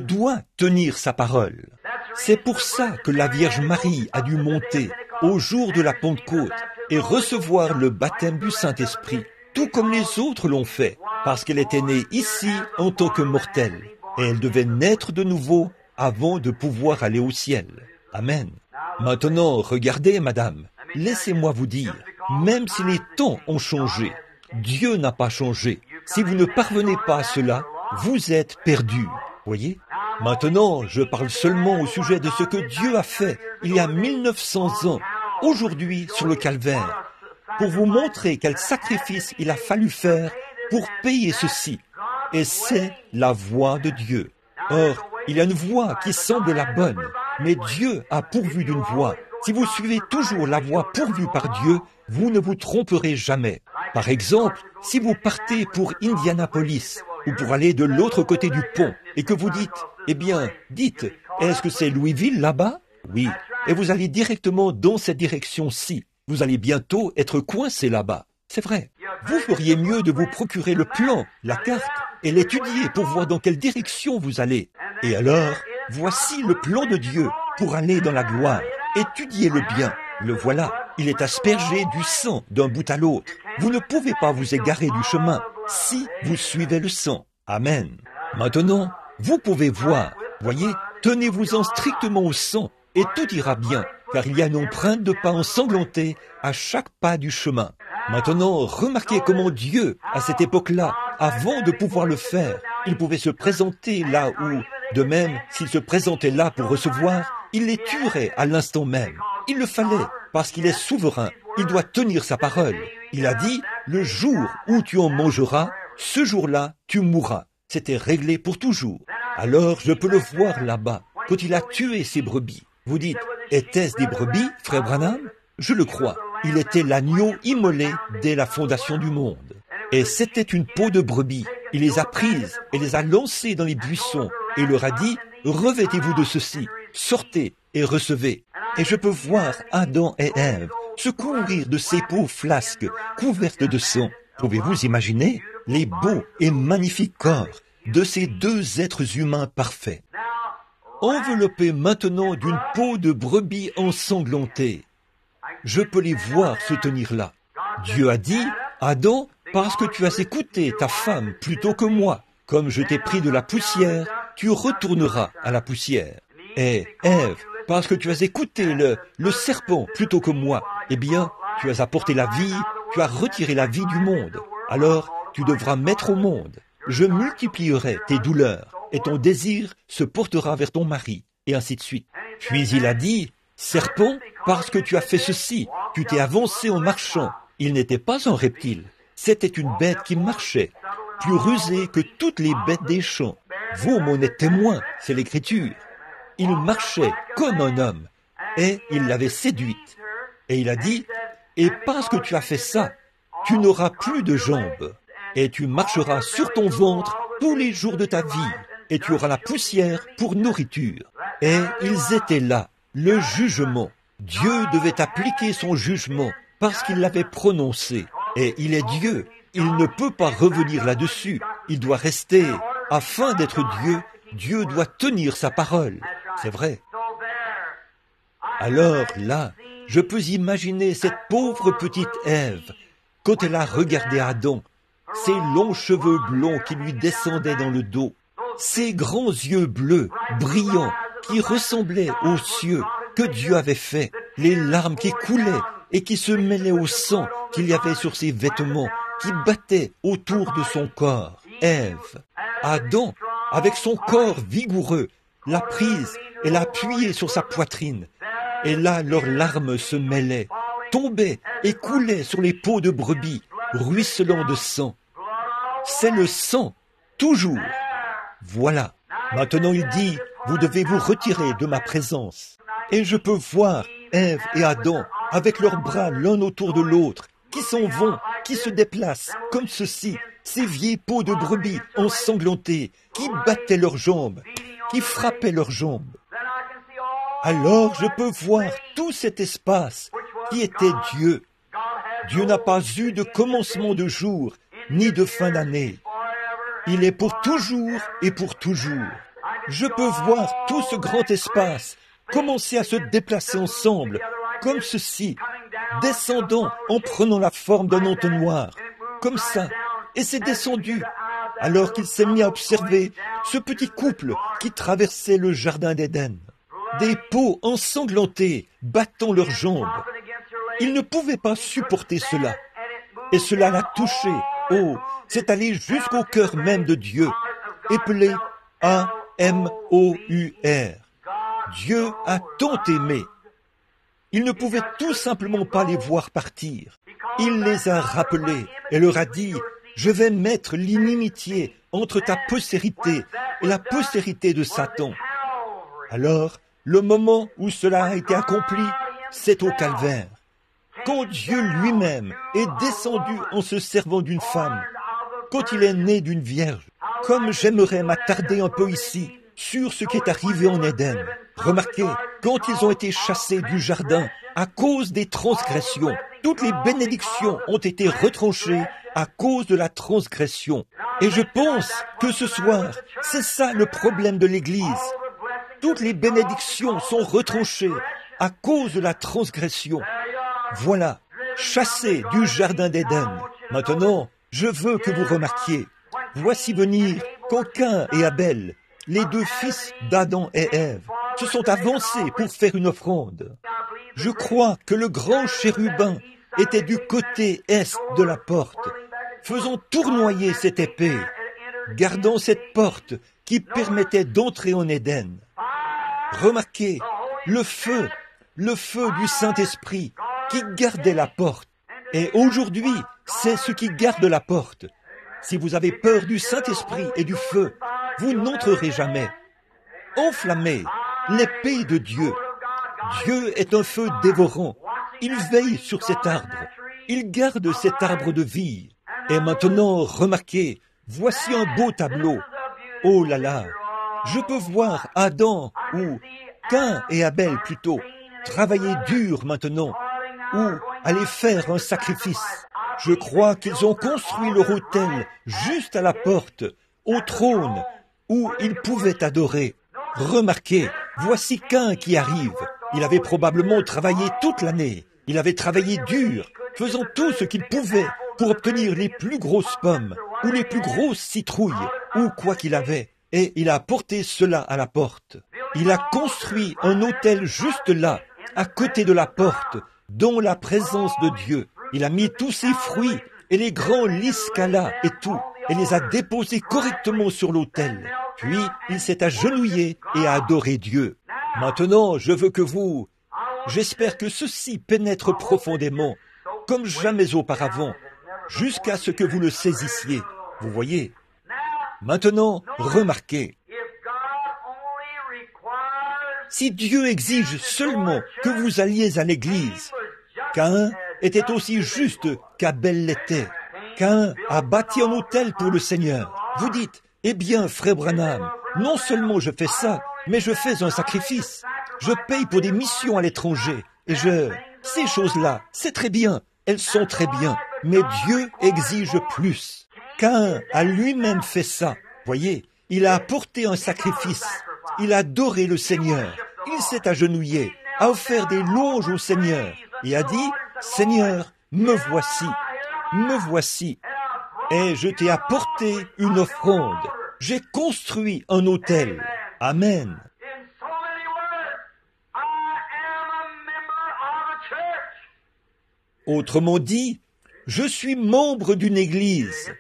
A: doit tenir sa parole. C'est pour ça que la Vierge Marie a dû monter au jour de la Pentecôte et recevoir le baptême du Saint-Esprit, tout comme les autres l'ont fait, parce qu'elle était née ici en tant que mortelle, et elle devait naître de nouveau avant de pouvoir aller au ciel. Amen. Maintenant, regardez, madame, laissez-moi vous dire, même si les temps ont changé, Dieu n'a pas changé. Si vous ne parvenez pas à cela, vous êtes perdus. Voyez? Maintenant, je parle seulement au sujet de ce que Dieu a fait il y a 1900 ans, aujourd'hui sur le calvaire, pour vous montrer quel sacrifice il a fallu faire pour payer ceci. Et c'est la voie de Dieu. Or, il y a une voie qui semble la bonne, mais Dieu a pourvu d'une voie. Si vous suivez toujours la voie pourvue par Dieu, vous ne vous tromperez jamais. Par exemple, si vous partez pour Indianapolis, ou pour aller de l'autre côté du pont, et que vous dites, dites, est-ce que c'est Louisville là-bas? Oui. Et vous allez directement dans cette direction-ci. Vous allez bientôt être coincé là-bas. C'est vrai. Vous feriez mieux de vous procurer le plan, la carte, et l'étudier pour voir dans quelle direction vous allez. Et alors, voici le plan de Dieu pour aller dans la gloire. Étudiez-le bien. Le voilà. Il est aspergé du sang d'un bout à l'autre. Vous ne pouvez pas vous égarer du chemin si vous suivez le sang. Amen. Maintenant, vous pouvez voir. Voyez, tenez-vous-en strictement au sang et tout ira bien, car il y a une empreinte de pas ensanglantés à chaque pas du chemin. Maintenant, remarquez comment Dieu, à cette époque-là, avant de pouvoir le faire, il pouvait se présenter là où, de même, s'il se présentait là pour recevoir, il les tuerait à l'instant même. Il le fallait, parce qu'il est souverain. Il doit tenir sa parole. Il a dit, le jour où tu en mangeras, ce jour-là, tu mourras. C'était réglé pour toujours. Alors, je peux le voir là-bas, quand il a tué ses brebis. Vous dites, était-ce des brebis, frère Branham? Je le crois. Il était l'agneau immolé dès la fondation du monde. Et c'était une peau de brebis. Il les a prises et les a lancées dans les buissons et leur a dit, revêtez-vous de ceci, sortez et recevez. Et je peux voir Adam et Ève se couvrir de ces peaux flasques couvertes de sang. Pouvez-vous imaginer les beaux et magnifiques corps de ces deux êtres humains parfaits, enveloppés maintenant d'une peau de brebis ensanglantée? Je peux les voir se tenir là. Dieu a dit, Adam, parce que tu as écouté ta femme plutôt que moi, comme je t'ai pris de la poussière, tu retourneras à la poussière. Et Ève, parce que tu as écouté le serpent plutôt que moi, eh bien, tu as apporté la vie, tu as retiré la vie du monde. Alors, tu devras mettre au monde. Je multiplierai tes douleurs, et ton désir se portera vers ton mari, et ainsi de suite. Puis il a dit, serpent, parce que tu as fait ceci, tu t'es avancé en marchant. Il n'était pas un reptile, c'était une bête qui marchait, plus rusée que toutes les bêtes des champs. Vous m'en êtes témoins, c'est l'écriture. Il marchait comme un homme, et il l'avait séduite. Et il a dit, et parce que tu as fait ça, tu n'auras plus de jambes, et tu marcheras sur ton ventre tous les jours de ta vie, et tu auras la poussière pour nourriture. Et ils étaient là, le jugement. Dieu devait appliquer son jugement, parce qu'il l'avait prononcé. Et il est Dieu, il ne peut pas revenir là-dessus, il doit rester. Afin d'être Dieu, Dieu doit tenir sa parole. C'est vrai. Alors là, je peux imaginer cette pauvre petite Ève, quand elle a regardé Adam, ses longs cheveux blonds qui lui descendaient dans le dos, ses grands yeux bleus, brillants, qui ressemblaient aux cieux que Dieu avait faits, les larmes qui coulaient et qui se mêlaient au sang qu'il y avait sur ses vêtements, qui battaient autour de son corps. Ève, Adam, avec son corps vigoureux, l'a prise et l'a appuyée sur sa poitrine. Et là, leurs larmes se mêlaient, tombaient et coulaient sur les peaux de brebis, ruisselant de sang. C'est le sang, toujours. Voilà. Maintenant il dit, vous devez vous retirer de ma présence. Et je peux voir Ève et Adam, avec leurs bras l'un autour de l'autre, qui s'en vont, qui se déplacent, comme ceci, ces vieilles peaux de brebis ensanglantées, qui battaient leurs jambes, qui frappaient leurs jambes. Alors je peux voir tout cet espace qui était Dieu. Dieu n'a pas eu de commencement de jour, ni de fin d'année. Il est pour toujours et pour toujours. Je peux voir tout ce grand espace commencer à se déplacer ensemble, comme ceci, descendant en prenant la forme d'un entonnoir, comme ça, et c'est descendu, alors qu'il s'est mis à observer ce petit couple qui traversait le jardin d'Éden. Des peaux ensanglantées, battant leurs jambes. Il ne pouvait pas supporter cela. Et cela l'a touché. Oh, c'est allé jusqu'au cœur même de Dieu, épelé A-M-O-U-R. Dieu a tant aimé. Il ne pouvait tout simplement pas les voir partir. Il les a rappelés et leur a dit, je vais mettre l'inimitié entre ta postérité et la postérité de Satan. Alors, le moment où cela a été accompli, c'est au calvaire. Quand Dieu lui-même est descendu en se servant d'une femme, quand il est né d'une vierge, comme j'aimerais m'attarder un peu ici sur ce qui est arrivé en Éden. Remarquez, quand ils ont été chassés du jardin à cause des transgressions, toutes les bénédictions ont été retranchées à cause de la transgression. Et je pense que ce soir, c'est ça le problème de l'Église. Toutes les bénédictions sont retranchées à cause de la transgression. Voilà, chassés du jardin d'Éden. Maintenant, je veux que vous remarquiez, voici venir quand Caïn et Abel, les deux fils d'Adam et Ève, se sont avancés pour faire une offrande. Je crois que le grand chérubin était du côté est de la porte, faisant tournoyer cette épée, gardant cette porte qui permettait d'entrer en Éden. Remarquez, le feu du Saint-Esprit qui gardait la porte. Et aujourd'hui, c'est ce qui garde la porte. Si vous avez peur du Saint-Esprit et du feu, vous n'entrerez jamais. Enflammez l'épée de Dieu. Dieu est un feu dévorant. Il veille sur cet arbre. Il garde cet arbre de vie. Et maintenant, remarquez, voici un beau tableau. Oh là là, je peux voir Adam, ou Caïn et Abel plutôt, travailler dur maintenant, ou aller faire un sacrifice. Je crois qu'ils ont construit leur autel juste à la porte, au trône, où ils pouvaient adorer. Remarquez, voici Caïn qui arrive. Il avait probablement travaillé toute l'année. Il avait travaillé dur, faisant tout ce qu'il pouvait pour obtenir les plus grosses pommes, ou les plus grosses citrouilles, ou quoi qu'il avait. Et il a apporté cela à la porte. Il a construit un autel juste là, à côté de la porte, dans la présence de Dieu. Il a mis tous ses fruits et les grands lys qu'elle a et tout, et les a déposés correctement sur l'autel. Puis, il s'est agenouillé et a adoré Dieu. Maintenant, je veux que vous... J'espère que ceci pénètre profondément, comme jamais auparavant, jusqu'à ce que vous le saisissiez. Vous voyez? Maintenant, remarquez. Si Dieu exige seulement que vous alliez à l'église, Caïn était aussi juste qu'Abel l'était. Caïn a bâti un autel pour le Seigneur. Vous dites, eh bien, frère Branham, non seulement je fais ça, mais je fais un sacrifice. Je paye pour des missions à l'étranger. Et ces choses-là, c'est très bien. Elles sont très bien. Mais Dieu exige plus. Caïn a lui-même fait ça. Voyez, il a apporté un sacrifice. Il a adoré le Seigneur. Il s'est agenouillé, a offert des louanges au Seigneur et a dit, Seigneur, me voici. Et je t'ai apporté une offrande. J'ai construit un autel. Amen. Autrement dit, je suis membre d'une église.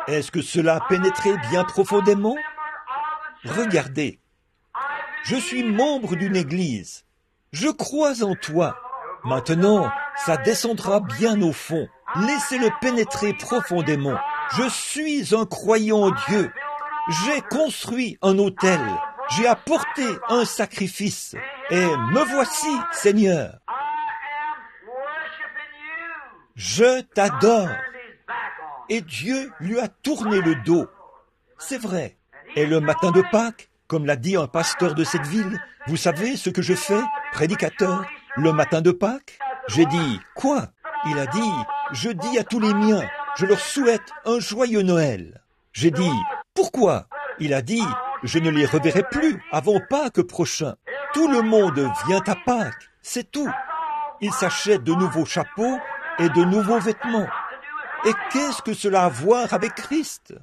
A: Est-ce que cela a pénétré bien profondément? Regardez, je suis membre d'une église. Je crois en toi. Maintenant, ça descendra bien au fond. Laissez-le pénétrer profondément. Je suis un croyant en Dieu. J'ai construit un autel. J'ai apporté un sacrifice. Et me voici, Seigneur. Je t'adore. Et Dieu lui a tourné le dos. C'est vrai. Et le matin de Pâques, comme l'a dit un pasteur de cette ville, vous savez ce que je fais, prédicateur, le matin de Pâques? J'ai dit, quoi? Il a dit, je dis à tous les miens, je leur souhaite un joyeux Noël. J'ai dit, pourquoi? Il a dit, je ne les reverrai plus avant Pâques prochain. Tout le monde vient à Pâques, c'est tout. Ils s'achètent de nouveaux chapeaux et de nouveaux vêtements. Et qu'est-ce que cela a à voir avec Christ?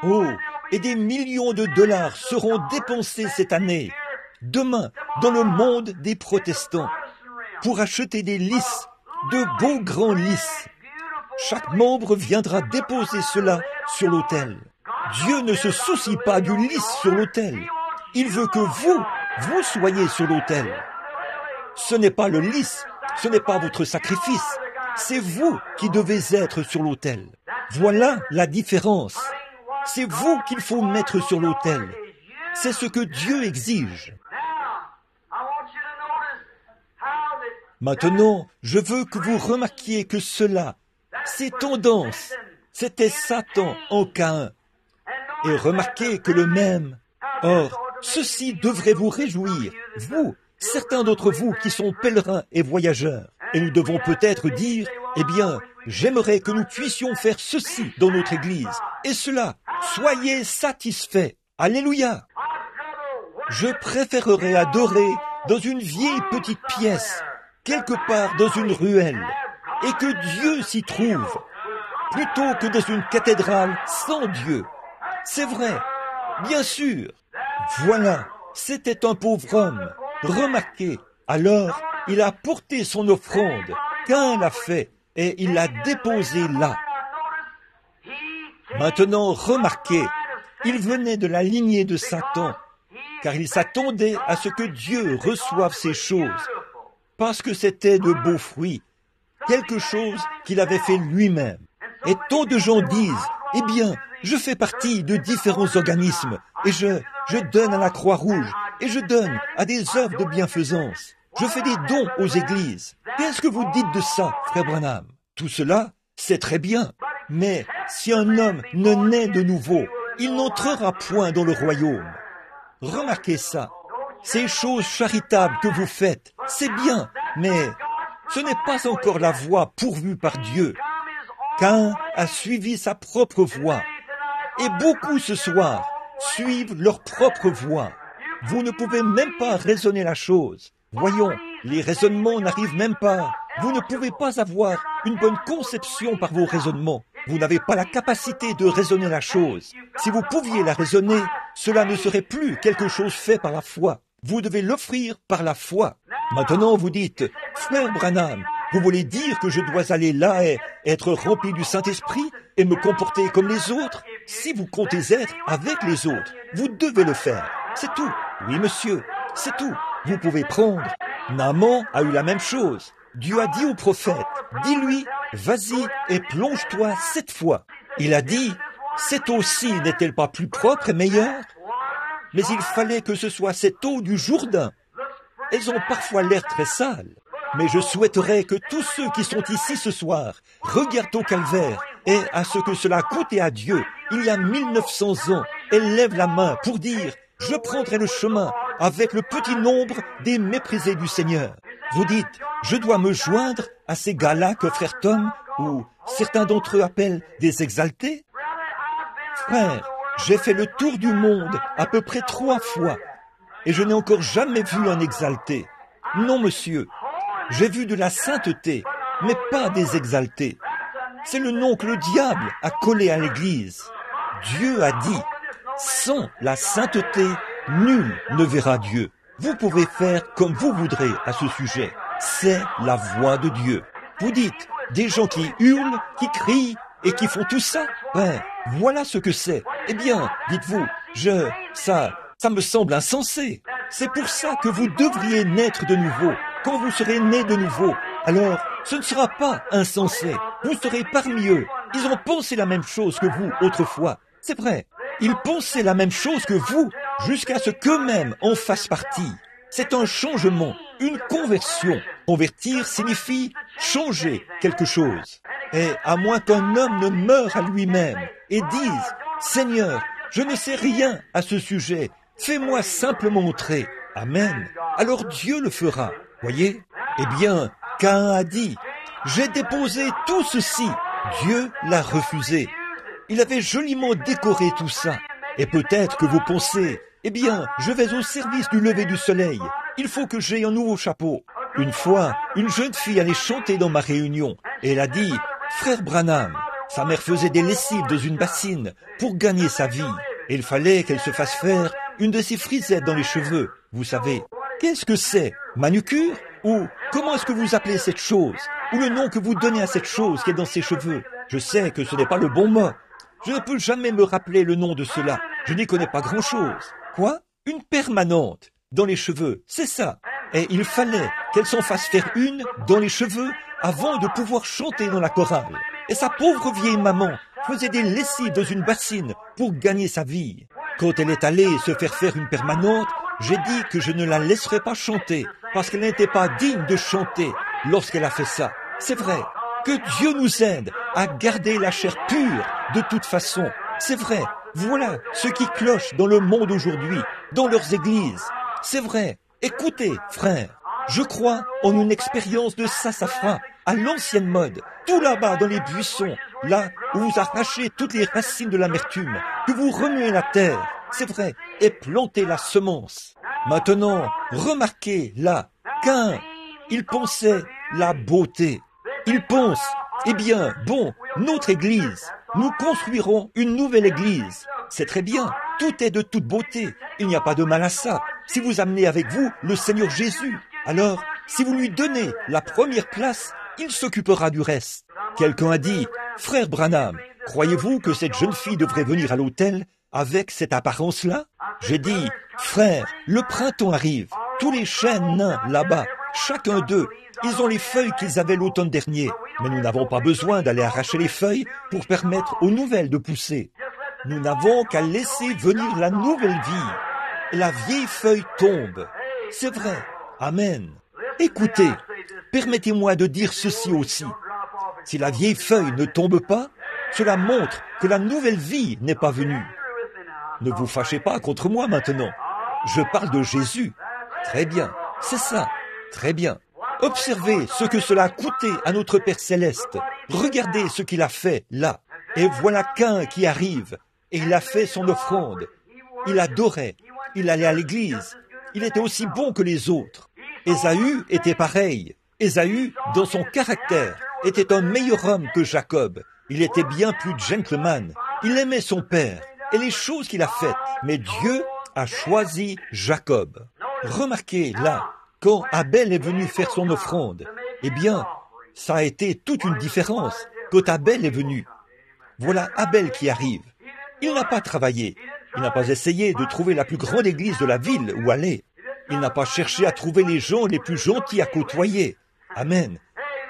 A: Oh, et des millions de dollars seront dépensés cette année, demain, dans le monde des protestants, pour acheter des lys, de beaux grands lys. Chaque membre viendra déposer cela sur l'autel. Dieu ne se soucie pas du lys sur l'autel. Il veut que vous soyez sur l'autel. Ce n'est pas le lys, ce n'est pas votre sacrifice. C'est vous qui devez être sur l'autel. Voilà la différence. C'est vous qu'il faut mettre sur l'autel. C'est ce que Dieu exige. Maintenant, je veux que vous remarquiez que cela, ces tendances, c'était Satan en Caïn. Et remarquez que le même. Or, ceci devrait vous réjouir, vous, certains d'entre vous qui sont pèlerins et voyageurs. Et nous devons peut-être dire, eh bien, j'aimerais que nous puissions faire ceci dans notre Église. Et cela, soyez satisfaits. Alléluia. Je préférerais adorer dans une vieille petite pièce, quelque part dans une ruelle, et que Dieu s'y trouve, plutôt que dans une cathédrale sans Dieu. C'est vrai, bien sûr. Voilà, c'était un pauvre homme. Remarquez, alors, il a porté son offrande, Caïn l'a fait, et il l'a déposée là. Maintenant, remarquez, il venait de la lignée de Satan, car il s'attendait à ce que Dieu reçoive ces choses, parce que c'était de beaux fruits, quelque chose qu'il avait fait lui-même. Et tant de gens disent, eh bien, je fais partie de différents organismes, et je donne à la Croix-Rouge, et je donne à des œuvres de bienfaisance. Je fais des dons aux églises. Qu'est-ce que vous dites de ça, frère Branham? Tout cela, c'est très bien. Mais si un homme ne naît de nouveau, il n'entrera point dans le royaume. Remarquez ça. Ces choses charitables que vous faites, c'est bien, mais ce n'est pas encore la voie pourvue par Dieu. Caïn a suivi sa propre voie. Et beaucoup ce soir suivent leur propre voie. Vous ne pouvez même pas raisonner la chose. Voyons, les raisonnements n'arrivent même pas. Vous ne pouvez pas avoir une bonne conception par vos raisonnements. Vous n'avez pas la capacité de raisonner la chose. Si vous pouviez la raisonner, cela ne serait plus quelque chose fait par la foi. Vous devez l'offrir par la foi. Maintenant, vous dites, frère Branham, vous voulez dire que je dois aller là et être rempli du Saint-Esprit et me comporter comme les autres? Si vous comptez être avec les autres, vous devez le faire. C'est tout. Oui, monsieur, c'est tout. Vous pouvez prendre. Naaman a eu la même chose. Dieu a dit au prophète, dis-lui, vas-y et plonge-toi 7 fois. Il a dit, cette eau-ci n'est-elle pas plus propre et meilleure? Mais il fallait que ce soit cette eau du Jourdain. Elles ont parfois l'air très sales. Mais je souhaiterais que tous ceux qui sont ici ce soir regardent au calvaire et à ce que cela a coûté à Dieu il y a 1900 ans et lèvent la main pour dire « Je prendrai le chemin avec le petit nombre des méprisés du Seigneur ». Vous dites « Je dois me joindre à ces gars-là que frère Tom ou certains d'entre eux appellent des exaltés ». Frère, j'ai fait le tour du monde à peu près 3 fois et je n'ai encore jamais vu un exalté. Non, monsieur. J'ai vu de la sainteté, mais pas des exaltés. C'est le nom que le diable a collé à l'Église. Dieu a dit, sans la sainteté, nul ne verra Dieu. Vous pouvez faire comme vous voudrez à ce sujet. C'est la voix de Dieu. Vous dites, des gens qui hurlent, qui crient et qui font tout ça? Ouais, voilà ce que c'est. Eh bien, dites-vous, ça me semble insensé. C'est pour ça que vous devriez naître de nouveau. Quand vous serez né de nouveau, alors ce ne sera pas insensé. Vous serez parmi eux. Ils ont pensé la même chose que vous autrefois. C'est vrai. Ils pensaient la même chose que vous jusqu'à ce qu'eux-mêmes en fassent partie. C'est un changement, une conversion. Convertir signifie changer quelque chose. Et à moins qu'un homme ne meure à lui-même et dise « Seigneur, je ne sais rien à ce sujet, fais-moi simplement entrer. » Amen. Alors Dieu le fera. Voyez? Eh bien, Caïn a dit, « J'ai déposé tout ceci. » Dieu l'a refusé. Il avait joliment décoré tout ça. Et peut-être que vous pensez, « Eh bien, je vais au service du lever du soleil. Il faut que j'aie un nouveau chapeau. » Une fois, une jeune fille allait chanter dans ma réunion. Et elle a dit, « Frère Branham, sa mère faisait des lessives dans une bassine pour gagner sa vie. Et il fallait qu'elle se fasse faire une de ces frisettes dans les cheveux. Vous savez, qu'est-ce que c'est? Manucure? Ou comment est-ce que vous appelez cette chose? Ou le nom que vous donnez à cette chose qui est dans ses cheveux? Je sais que ce n'est pas le bon mot. Je ne peux jamais me rappeler le nom de cela. Je n'y connais pas grand-chose. Quoi? Une permanente dans les cheveux, c'est ça. Et il fallait qu'elle s'en fasse faire une dans les cheveux avant de pouvoir chanter dans la chorale. Et sa pauvre vieille maman faisait des lessives dans une bassine pour gagner sa vie. Quand elle est allée se faire une permanente, j'ai dit que je ne la laisserais pas chanter parce qu'elle n'était pas digne de chanter lorsqu'elle a fait ça. C'est vrai. Que Dieu nous aide à garder la chair pure de toute façon. C'est vrai. Voilà ce qui cloche dans le monde aujourd'hui, dans leurs églises. C'est vrai. Écoutez, frères, je crois en une expérience de sassafras à l'ancienne mode, tout là-bas dans les buissons, là où vous arrachez toutes les racines de l'amertume, que vous remuez la terre, c'est vrai, et plantez la semence. Maintenant, remarquez là, Caïn, il pensait la beauté. Il pense, eh bien, bon, notre église, nous construirons une nouvelle église. C'est très bien, tout est de toute beauté, il n'y a pas de mal à ça. Si vous amenez avec vous le Seigneur Jésus, alors, si vous lui donnez la première place, il s'occupera du reste. Quelqu'un a dit, frère Branham, croyez-vous que cette jeune fille devrait venir à l'hôtel avec cette apparence-là? J'ai dit, frère, le printemps arrive, tous les chênes nains là-bas, chacun d'eux, ils ont les feuilles qu'ils avaient l'automne dernier, mais nous n'avons pas besoin d'aller arracher les feuilles pour permettre aux nouvelles de pousser. Nous n'avons qu'à laisser venir la nouvelle vie. Et la vieille feuille tombe. C'est vrai. Amen. Écoutez, permettez-moi de dire ceci aussi. Si la vieille feuille ne tombe pas, cela montre que la nouvelle vie n'est pas venue. Ne vous fâchez pas contre moi maintenant. Je parle de Jésus. Très bien, c'est ça. Très bien. Observez ce que cela a coûté à notre Père Céleste. Regardez ce qu'il a fait là. Et voilà Caïn qui arrive. Et il a fait son offrande. Il adorait. Il allait à l'église. Il était aussi bon que les autres. Ésaü était pareil. Ésaü, dans son caractère, était un meilleur homme que Jacob. Il était bien plus gentleman. Il aimait son père. et les choses qu'il a faites. Mais Dieu a choisi Jacob. Remarquez là, quand Abel est venu faire son offrande, eh bien, ça a été toute une différence quand Abel est venu. Voilà Abel qui arrive. Il n'a pas travaillé. Il n'a pas essayé de trouver la plus grande église de la ville où aller. Il n'a pas cherché à trouver les gens les plus gentils à côtoyer. Amen.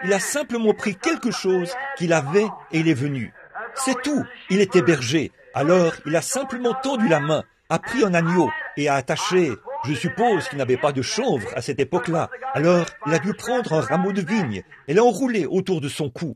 A: Il a simplement pris quelque chose qu'il avait et il est venu. C'est tout. Il était berger. Alors, il a simplement tendu la main, a pris un agneau et a attaché. Je suppose qu'il n'avait pas de chanvre à cette époque-là. Alors, il a dû prendre un rameau de vigne et l'enrouler autour de son cou.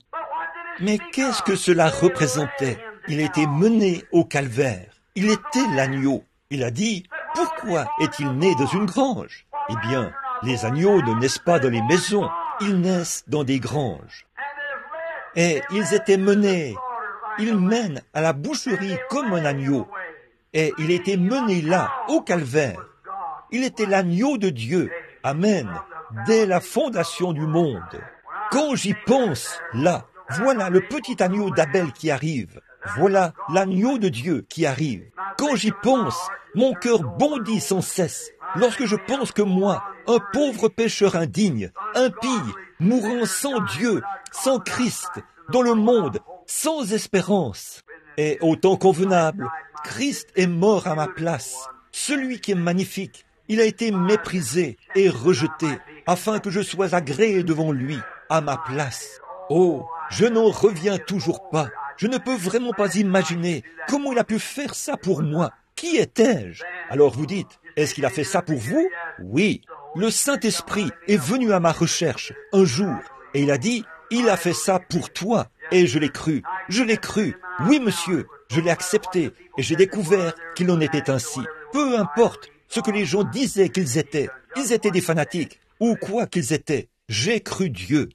A: Mais qu'est-ce que cela représentait? Il a été mené au calvaire. Il était l'agneau. Il a dit, pourquoi est-il né dans une grange? Eh bien, les agneaux ne naissent pas dans les maisons, ils naissent dans des granges. Et ils étaient menés. Ils mènent à la boucherie comme un agneau. Et il était mené là, au calvaire. Il était l'agneau de Dieu. Amen. Dès la fondation du monde. Quand j'y pense, là, voilà le petit agneau d'Abel qui arrive. Voilà l'agneau de Dieu qui arrive. Quand j'y pense, mon cœur bondit sans cesse. Lorsque je pense que moi, un pauvre pécheur indigne, impie, mourant sans Dieu, sans Christ, dans le monde, sans espérance, et au temps convenable, Christ est mort à ma place. Celui qui est magnifique, il a été méprisé et rejeté, afin que je sois agréé devant lui, à ma place. Oh, je n'en reviens toujours pas. Je ne peux vraiment pas imaginer comment il a pu faire ça pour moi. Qui étais-je? Alors vous dites, est-ce qu'il a fait ça pour vous? Oui. Le Saint-Esprit est venu à ma recherche un jour et il a dit, il a fait ça pour toi. Et je l'ai cru. Je l'ai cru. Oui, monsieur, je l'ai accepté et j'ai découvert qu'il en était ainsi. Peu importe ce que les gens disaient qu'ils étaient. Ils étaient des fanatiques ou quoi qu'ils étaient. J'ai cru Dieu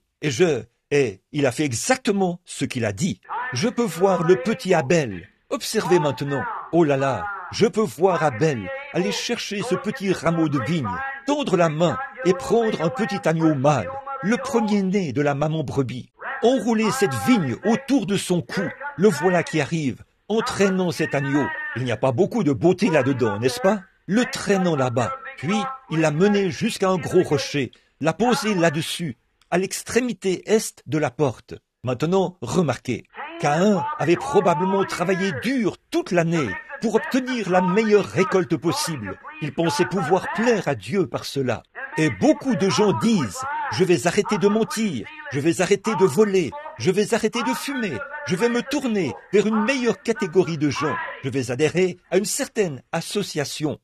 A: et il a fait exactement ce qu'il a dit. Je peux voir le petit Abel. Observez maintenant. Oh là là, je peux voir Abel aller chercher ce petit rameau de vigne, tendre la main et prendre un petit agneau mâle, le premier-né de la maman brebis, enrouler cette vigne autour de son cou. Le voilà qui arrive, entraînant cet agneau. Il n'y a pas beaucoup de beauté là-dedans, n'est-ce pas? Le traînant là-bas. Puis, il l'a mené jusqu'à un gros rocher, l'a posé là-dessus, à l'extrémité est de la porte. Maintenant, remarquez, Caïn avait probablement travaillé dur toute l'année pour obtenir la meilleure récolte possible. Il pensait pouvoir plaire à Dieu par cela. Et beaucoup de gens disent, je vais arrêter de mentir, je vais arrêter de voler, je vais arrêter de fumer, je vais me tourner vers une meilleure catégorie de gens, je vais adhérer à une certaine association.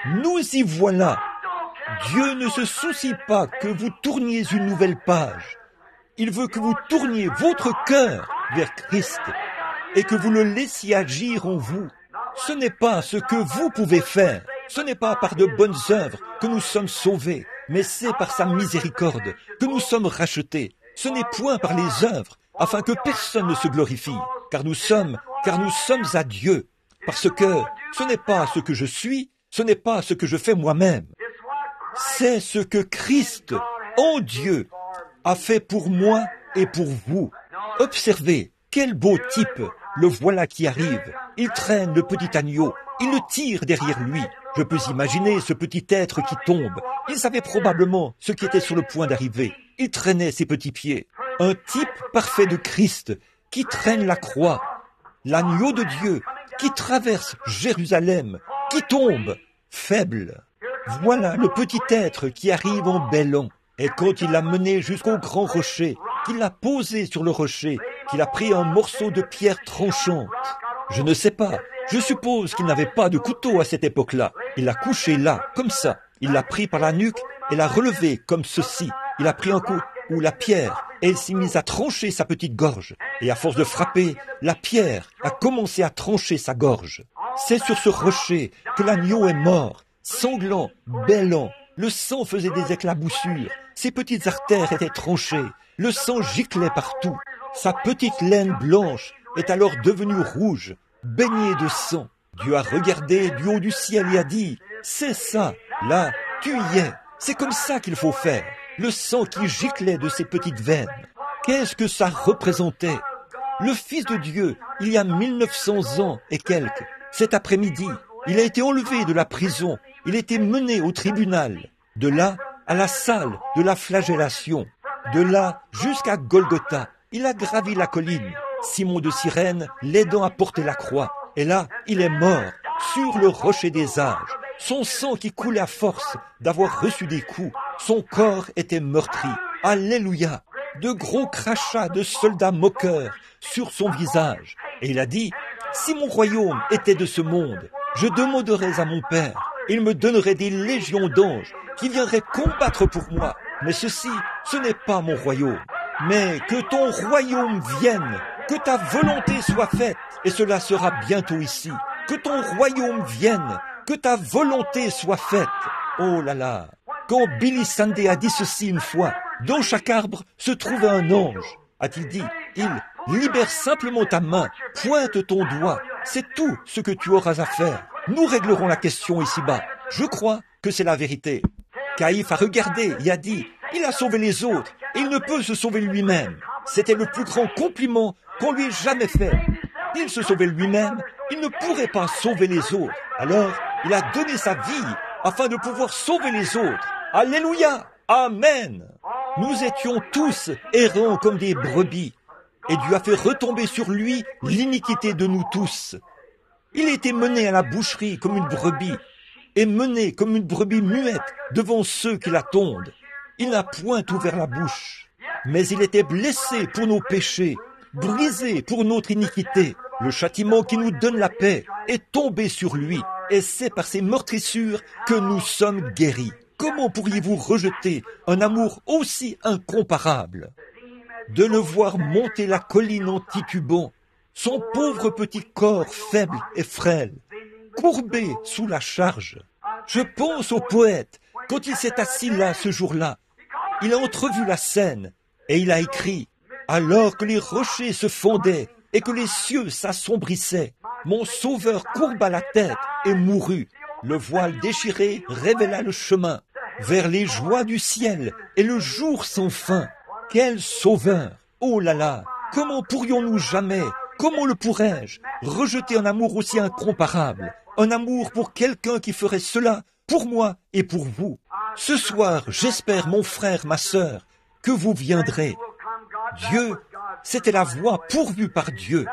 A: Nous y voilà. Dieu ne se soucie pas que vous tourniez une nouvelle page. Il veut que vous tourniez votre cœur vers Christ et que vous le laissiez agir en vous. Ce n'est pas ce que vous pouvez faire. Ce n'est pas par de bonnes œuvres que nous sommes sauvés, mais c'est par sa miséricorde que nous sommes rachetés. Ce n'est point par les œuvres, afin que personne ne se glorifie, car nous sommes à Dieu. Parce que ce n'est pas ce que je suis, ce n'est pas ce que je fais moi-même. C'est ce que Christ, en Dieu, a fait pour moi et pour vous. Observez, quel beau type, le voilà qui arrive. Il traîne le petit agneau, il le tire derrière lui. Je peux imaginer ce petit être qui tombe. Il savait probablement ce qui était sur le point d'arriver. Il traînait ses petits pieds. Un type parfait de Christ qui traîne la croix. L'agneau de Dieu qui traverse Jérusalem, qui tombe, faible. Voilà le petit être qui arrive en bêlant. Et quand il l'a mené jusqu'au grand rocher, qu'il l'a posé sur le rocher, qu'il a pris un morceau de pierre tranchante. Je ne sais pas, je suppose qu'il n'avait pas de couteau à cette époque-là. Il l'a couché là, comme ça. Il l'a pris par la nuque et l'a relevé comme ceci. Il a pris un coup, ou la pierre, et il s'est mis à trancher sa petite gorge. Et à force de frapper, la pierre a commencé à trancher sa gorge. C'est sur ce rocher que l'agneau est mort, sanglant, bêlant. Le sang faisait des éclaboussures. Ses petites artères étaient tranchées. Le sang giclait partout. Sa petite laine blanche est alors devenue rouge, baignée de sang. Dieu a regardé du haut du ciel et a dit, « C'est ça, là, tu y es. C'est comme ça qu'il faut faire. » Le sang qui giclait de ses petites veines. Qu'est-ce que ça représentait? Le Fils de Dieu, il y a 1900 ans et quelques, Cet après-midi, il a été enlevé de la prison, il a été mené au tribunal, de là à la salle de la flagellation, de là jusqu'à Golgotha. Il a gravi la colline, Simon de Cyrène l'aidant à porter la croix. Et là, il est mort, sur le rocher des âges. Son sang qui coulait à force d'avoir reçu des coups, son corps était meurtri. Alléluia! De gros crachats de soldats moqueurs sur son visage. Et il a dit, si mon royaume était de ce monde, je demanderais à mon Père, il me donnerait des légions d'anges qui viendraient combattre pour moi. Mais ceci, ce n'est pas mon royaume. Mais que ton royaume vienne, que ta volonté soit faite, et cela sera bientôt ici. Que ton royaume vienne, que ta volonté soit faite. Oh là là! Quand Billy Sunday a dit ceci une fois, dans chaque arbre se trouvait un ange, a-t-il dit, il libère simplement ta main, pointe ton doigt, c'est tout ce que tu auras à faire. Nous réglerons la question ici-bas. Je crois que c'est la vérité. Caïphe a regardé et a dit, il a sauvé les autres et il ne peut se sauver lui-même. C'était le plus grand compliment qu'on lui ait jamais fait. Il se sauvait lui-même, il ne pourrait pas sauver les autres. Alors, il a donné sa vie afin de pouvoir sauver les autres. Alléluia! Amen! Nous étions tous errants comme des brebis, et Dieu a fait retomber sur lui l'iniquité de nous tous. Il a été mené à la boucherie comme une brebis, et mené comme une brebis muette devant ceux qui la tondent. Il n'a point ouvert la bouche, mais il était blessé pour nos péchés, brisé pour notre iniquité. Le châtiment qui nous donne la paix est tombé sur lui, et c'est par ses meurtrissures que nous sommes guéris. Comment pourriez-vous rejeter un amour aussi incomparable? De le voir monter la colline en titubant, son pauvre petit corps faible et frêle, courbé sous la charge. Je pense au poète, quand il s'est assis là ce jour-là, il a entrevu la scène, et il a écrit, alors que les rochers se fondaient et que les cieux s'assombrissaient, mon sauveur courba la tête et mourut. Le voile déchiré révéla le chemin vers les joies du ciel et le jour sans fin. Quel sauveur! Oh là là! Comment pourrions-nous jamais, comment le pourrais-je, rejeter un amour aussi incomparable, un amour pour quelqu'un qui ferait cela pour moi et pour vous? Ce soir, j'espère, mon frère, ma sœur, que vous viendrez. Dieu, c'était la voie pourvue par Dieu.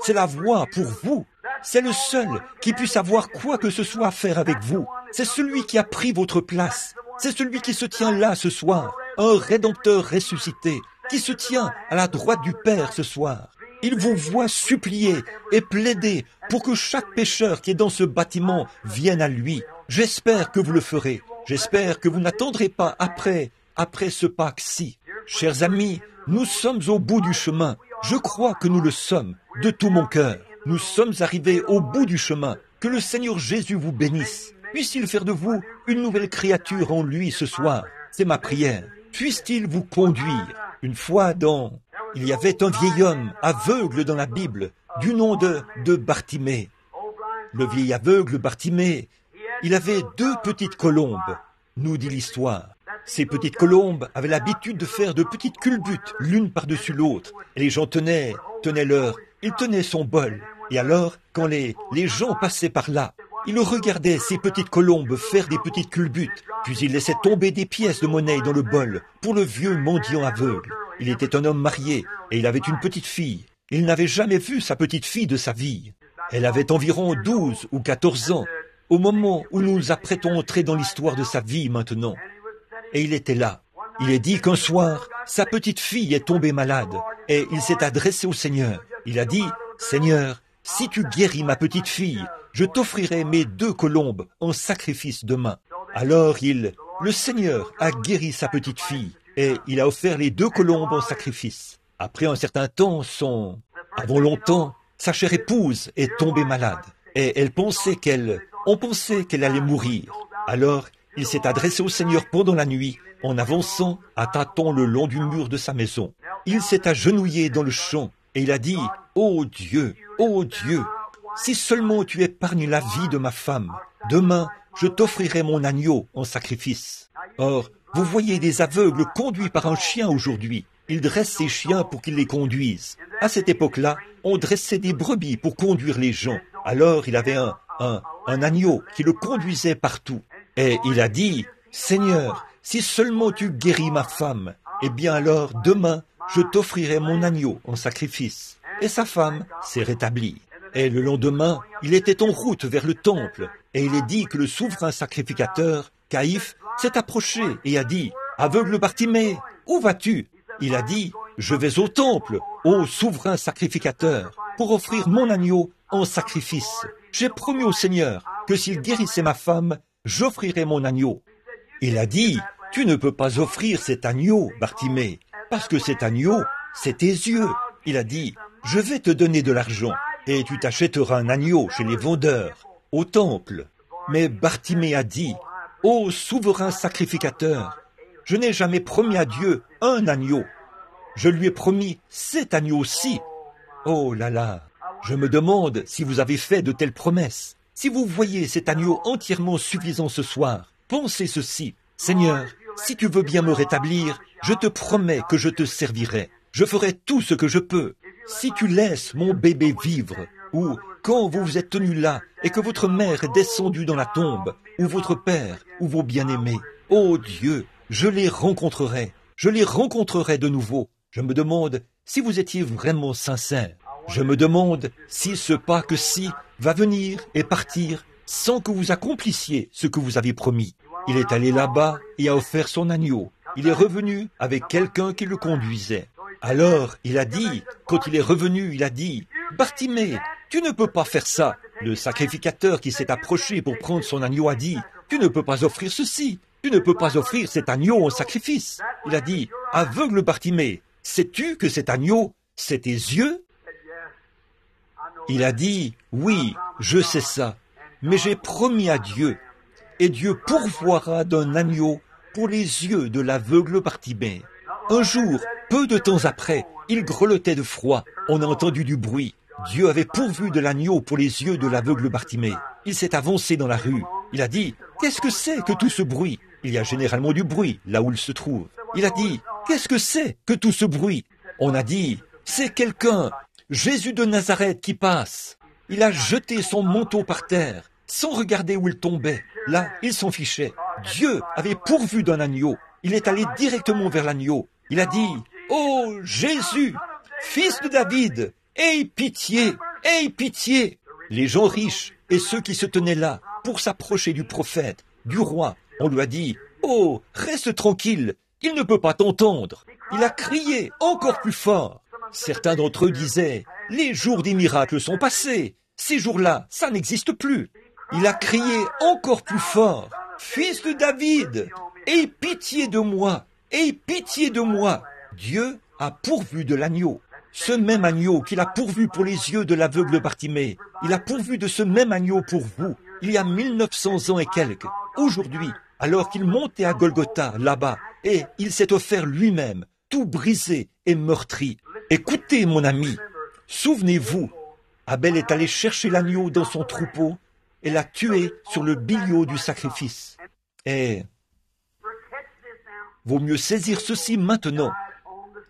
A: C'est la voie pour vous. C'est le seul qui puisse avoir quoi que ce soit à faire avec vous. C'est celui qui a pris votre place. C'est celui qui se tient là ce soir, un Rédempteur ressuscité, qui se tient à la droite du Père ce soir. Il vous voit supplier et plaider pour que chaque pécheur qui est dans ce bâtiment vienne à lui. J'espère que vous le ferez. J'espère que vous n'attendrez pas après ce Pâques-ci. Chers amis, nous sommes au bout du chemin. Je crois que nous le sommes, de tout mon cœur. Nous sommes arrivés au bout du chemin. Que le Seigneur Jésus vous bénisse. Puisse-t-il faire de vous une nouvelle créature en lui ce soir? C'est ma prière. Puisse-t-il vous conduire? Une fois il y avait un vieil homme aveugle dans la Bible, du nom de Bartimée. Le vieil aveugle Bartimée, il avait 2 petites colombes, nous dit l'histoire. Ces petites colombes avaient l'habitude de faire de petites culbutes l'une par-dessus l'autre. Et les gens tenaient il tenait son bol. Et alors, quand les gens passaient par là, il regardait ces petites colombes faire des petites culbutes, puis il laissait tomber des pièces de monnaie dans le bol pour le vieux mendiant aveugle. Il était un homme marié et il avait une petite fille. Il n'avait jamais vu sa petite fille de sa vie. Elle avait environ 12 ou 14 ans au moment où nous nous apprêtons à entrer dans l'histoire de sa vie maintenant. Et il était là. Il est dit qu'un soir, sa petite fille est tombée malade et il s'est adressé au Seigneur. Il a dit, « Seigneur, si tu guéris ma petite fille, je t'offrirai mes 2 colombes en sacrifice demain. » Alors le Seigneur a guéri sa petite fille et il a offert les 2 colombes en sacrifice. Après un certain temps, avant longtemps, sa chère épouse est tombée malade et on pensait qu'elle allait mourir. Alors, il s'est adressé au Seigneur pendant la nuit en avançant à tâtons le long du mur de sa maison. Il s'est agenouillé dans le champ et il a dit, « Ô Dieu, si seulement tu épargnes la vie de ma femme, demain je t'offrirai mon agneau en sacrifice. » Or, vous voyez des aveugles conduits par un chien aujourd'hui. Ils dressent ces chiens pour qu'ils les conduisent. À cette époque-là, on dressait des brebis pour conduire les gens. Alors il avait un agneau qui le conduisait partout. Et il a dit, « Seigneur, si seulement tu guéris ma femme, eh bien alors demain je t'offrirai mon agneau en sacrifice. » Et sa femme s'est rétablie. Et le lendemain, il était en route vers le temple, et il est dit que le souverain sacrificateur, Caïphe, s'est approché et a dit, « Aveugle Bartimée, où vas-tu » Il a dit, « Je vais au temple, ô souverain sacrificateur, pour offrir mon agneau en sacrifice. J'ai promis au Seigneur que s'il guérissait ma femme, j'offrirais mon agneau. » Il a dit, « Tu ne peux pas offrir cet agneau, Bartimée, parce que cet agneau, c'est tes yeux. » Il a dit, « Je vais te donner de l'argent, et tu t'achèteras un agneau chez les vendeurs, au temple. » Mais Bartimée a dit, « Ô souverain sacrificateur, je n'ai jamais promis à Dieu un agneau. Je lui ai promis cet agneau-ci. » Oh là là, je me demande si vous avez fait de telles promesses. Si vous voyez cet agneau entièrement suffisant ce soir, pensez ceci. « Seigneur, si tu veux bien me rétablir, je te promets que je te servirai. Je ferai tout ce que je peux. Si tu laisses mon bébé vivre, ou quand vous vous êtes tenu là et que votre mère est descendue dans la tombe, ou votre père, ou vos bien-aimés, ô Dieu, je les rencontrerai de nouveau. » Je me demande si vous étiez vraiment sincère. Je me demande si ce pas que si va venir et partir sans que vous accomplissiez ce que vous avez promis. Il est allé là-bas et a offert son agneau. Il est revenu avec quelqu'un qui le conduisait. Alors, il a dit, quand il est revenu, il a dit, « Bartimée, tu ne peux pas faire ça. » Le sacrificateur qui s'est approché pour prendre son agneau a dit, « Tu ne peux pas offrir ceci. Tu ne peux pas offrir cet agneau en sacrifice. » Il a dit, « Aveugle Bartimée, sais-tu que cet agneau, c'est tes yeux ?» Il a dit, « Oui, je sais ça, mais j'ai promis à Dieu, et Dieu pourvoira d'un agneau pour les yeux de l'aveugle Bartimée. » Un jour, peu de temps après, il grelottait de froid. On a entendu du bruit. Dieu avait pourvu de l'agneau pour les yeux de l'aveugle Bartimée. Il s'est avancé dans la rue. Il a dit, « Qu'est-ce que c'est que tout ce bruit ?» Il y a généralement du bruit là où il se trouve. Il a dit, « Qu'est-ce que c'est que tout ce bruit ?» On a dit, « C'est quelqu'un, Jésus de Nazareth qui passe. » Il a jeté son manteau par terre, sans regarder où il tombait. Là, il s'en fichait. Dieu avait pourvu d'un agneau. Il est allé directement vers l'agneau. Il a dit, « Oh Jésus, fils de David, aie pitié, aie pitié !» Les gens riches et ceux qui se tenaient là pour s'approcher du prophète, du roi, on lui a dit, « Oh, reste tranquille, il ne peut pas t'entendre. » Il a crié encore plus fort. Certains d'entre eux disaient, « Les jours des miracles sont passés. Ces jours-là, ça n'existe plus. » Il a crié encore plus fort, « Fils de David, aie pitié de moi, aie pitié de moi. » Dieu a pourvu de l'agneau. Ce même agneau qu'il a pourvu pour les yeux de l'aveugle Bartimée, il a pourvu de ce même agneau pour vous, il y a 1900 ans et quelques. Aujourd'hui, alors qu'il montait à Golgotha, là-bas, et il s'est offert lui-même, tout brisé et meurtri. Écoutez, mon ami, souvenez-vous, Abel est allé chercher l'agneau dans son troupeau et l'a tué sur le billot du sacrifice. Et vaut mieux saisir ceci maintenant.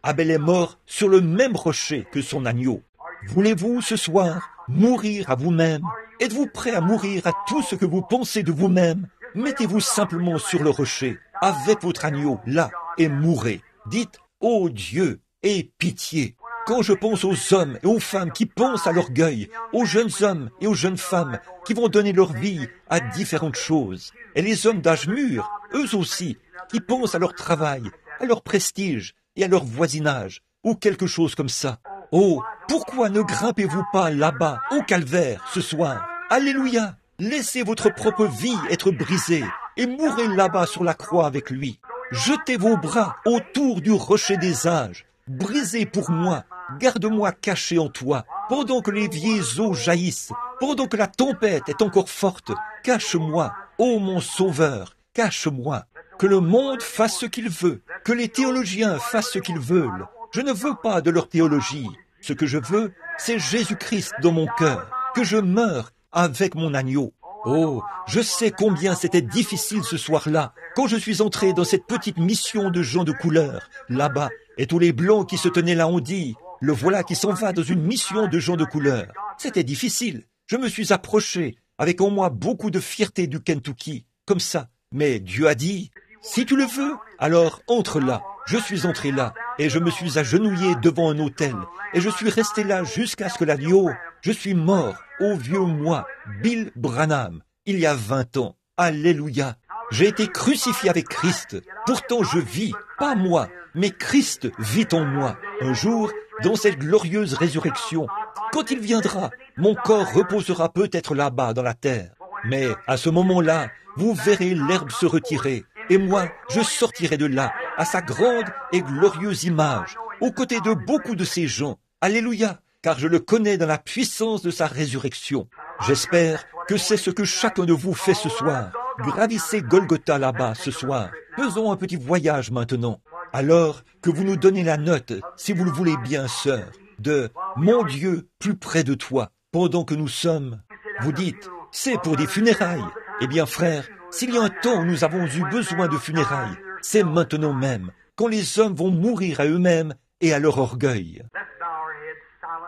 A: Abel est mort sur le même rocher que son agneau. Voulez-vous ce soir mourir à vous-même? Êtes-vous prêt à mourir à tout ce que vous pensez de vous-même? Mettez-vous simplement sur le rocher, avec votre agneau, là, et mourrez. Dites, « Ô Dieu, aie pitié !» Quand je pense aux hommes et aux femmes qui pensent à l'orgueil, aux jeunes hommes et aux jeunes femmes qui vont donner leur vie à différentes choses, et les hommes d'âge mûr, eux aussi, qui pensent à leur travail, à leur prestige et à leur voisinage, ou quelque chose comme ça. Oh, pourquoi ne grimpez-vous pas là-bas, au calvaire, ce soir? Alléluia! Laissez votre propre vie être brisée et mourrez là-bas sur la croix avec lui. Jetez vos bras autour du rocher des âges. Brisez pour moi, garde-moi caché en toi, pendant que les vieilles eaux jaillissent, pendant que la tempête est encore forte. Cache-moi, ô mon sauveur, cache-moi. Que le monde fasse ce qu'il veut, que les théologiens fassent ce qu'ils veulent. Je ne veux pas de leur théologie. Ce que je veux, c'est Jésus-Christ dans mon cœur, que je meure avec mon agneau. Oh, je sais combien c'était difficile ce soir-là, quand je suis entré dans cette petite mission de gens de couleur, là-bas, et tous les blancs qui se tenaient là ont dit, « Le voilà qui s'en va dans une mission de gens de couleur. » C'était difficile. Je me suis approché, avec en moi beaucoup de fierté du Kentucky, comme ça. Mais Dieu a dit, si tu le veux, alors entre là. Je suis entré là, et je me suis agenouillé devant un autel, et je suis resté là jusqu'à ce que l'agneau, je suis mort au vieux moi, Bill Branham, il y a 20 ans. Alléluia. J'ai été crucifié avec Christ. Pourtant je vis, pas moi, mais Christ vit en moi. Un jour, dans cette glorieuse résurrection, quand il viendra, mon corps reposera peut-être là-bas dans la terre. Mais à ce moment-là, vous verrez l'herbe se retirer, et moi, je sortirai de là, à sa grande et glorieuse image, aux côtés de beaucoup de ces gens. Alléluia, car je le connais dans la puissance de sa résurrection. J'espère que c'est ce que chacun de vous fait ce soir. Gravissez Golgotha là-bas ce soir. Faisons un petit voyage maintenant. Alors que vous nous donnez la note, si vous le voulez bien, sœur, de « Mon Dieu, plus près de toi », pendant que nous sommes. Vous dites « C'est pour des funérailles ». Eh bien, frère, s'il y a un temps où nous avons eu besoin de funérailles, c'est maintenant même, quand les hommes vont mourir à eux-mêmes et à leur orgueil.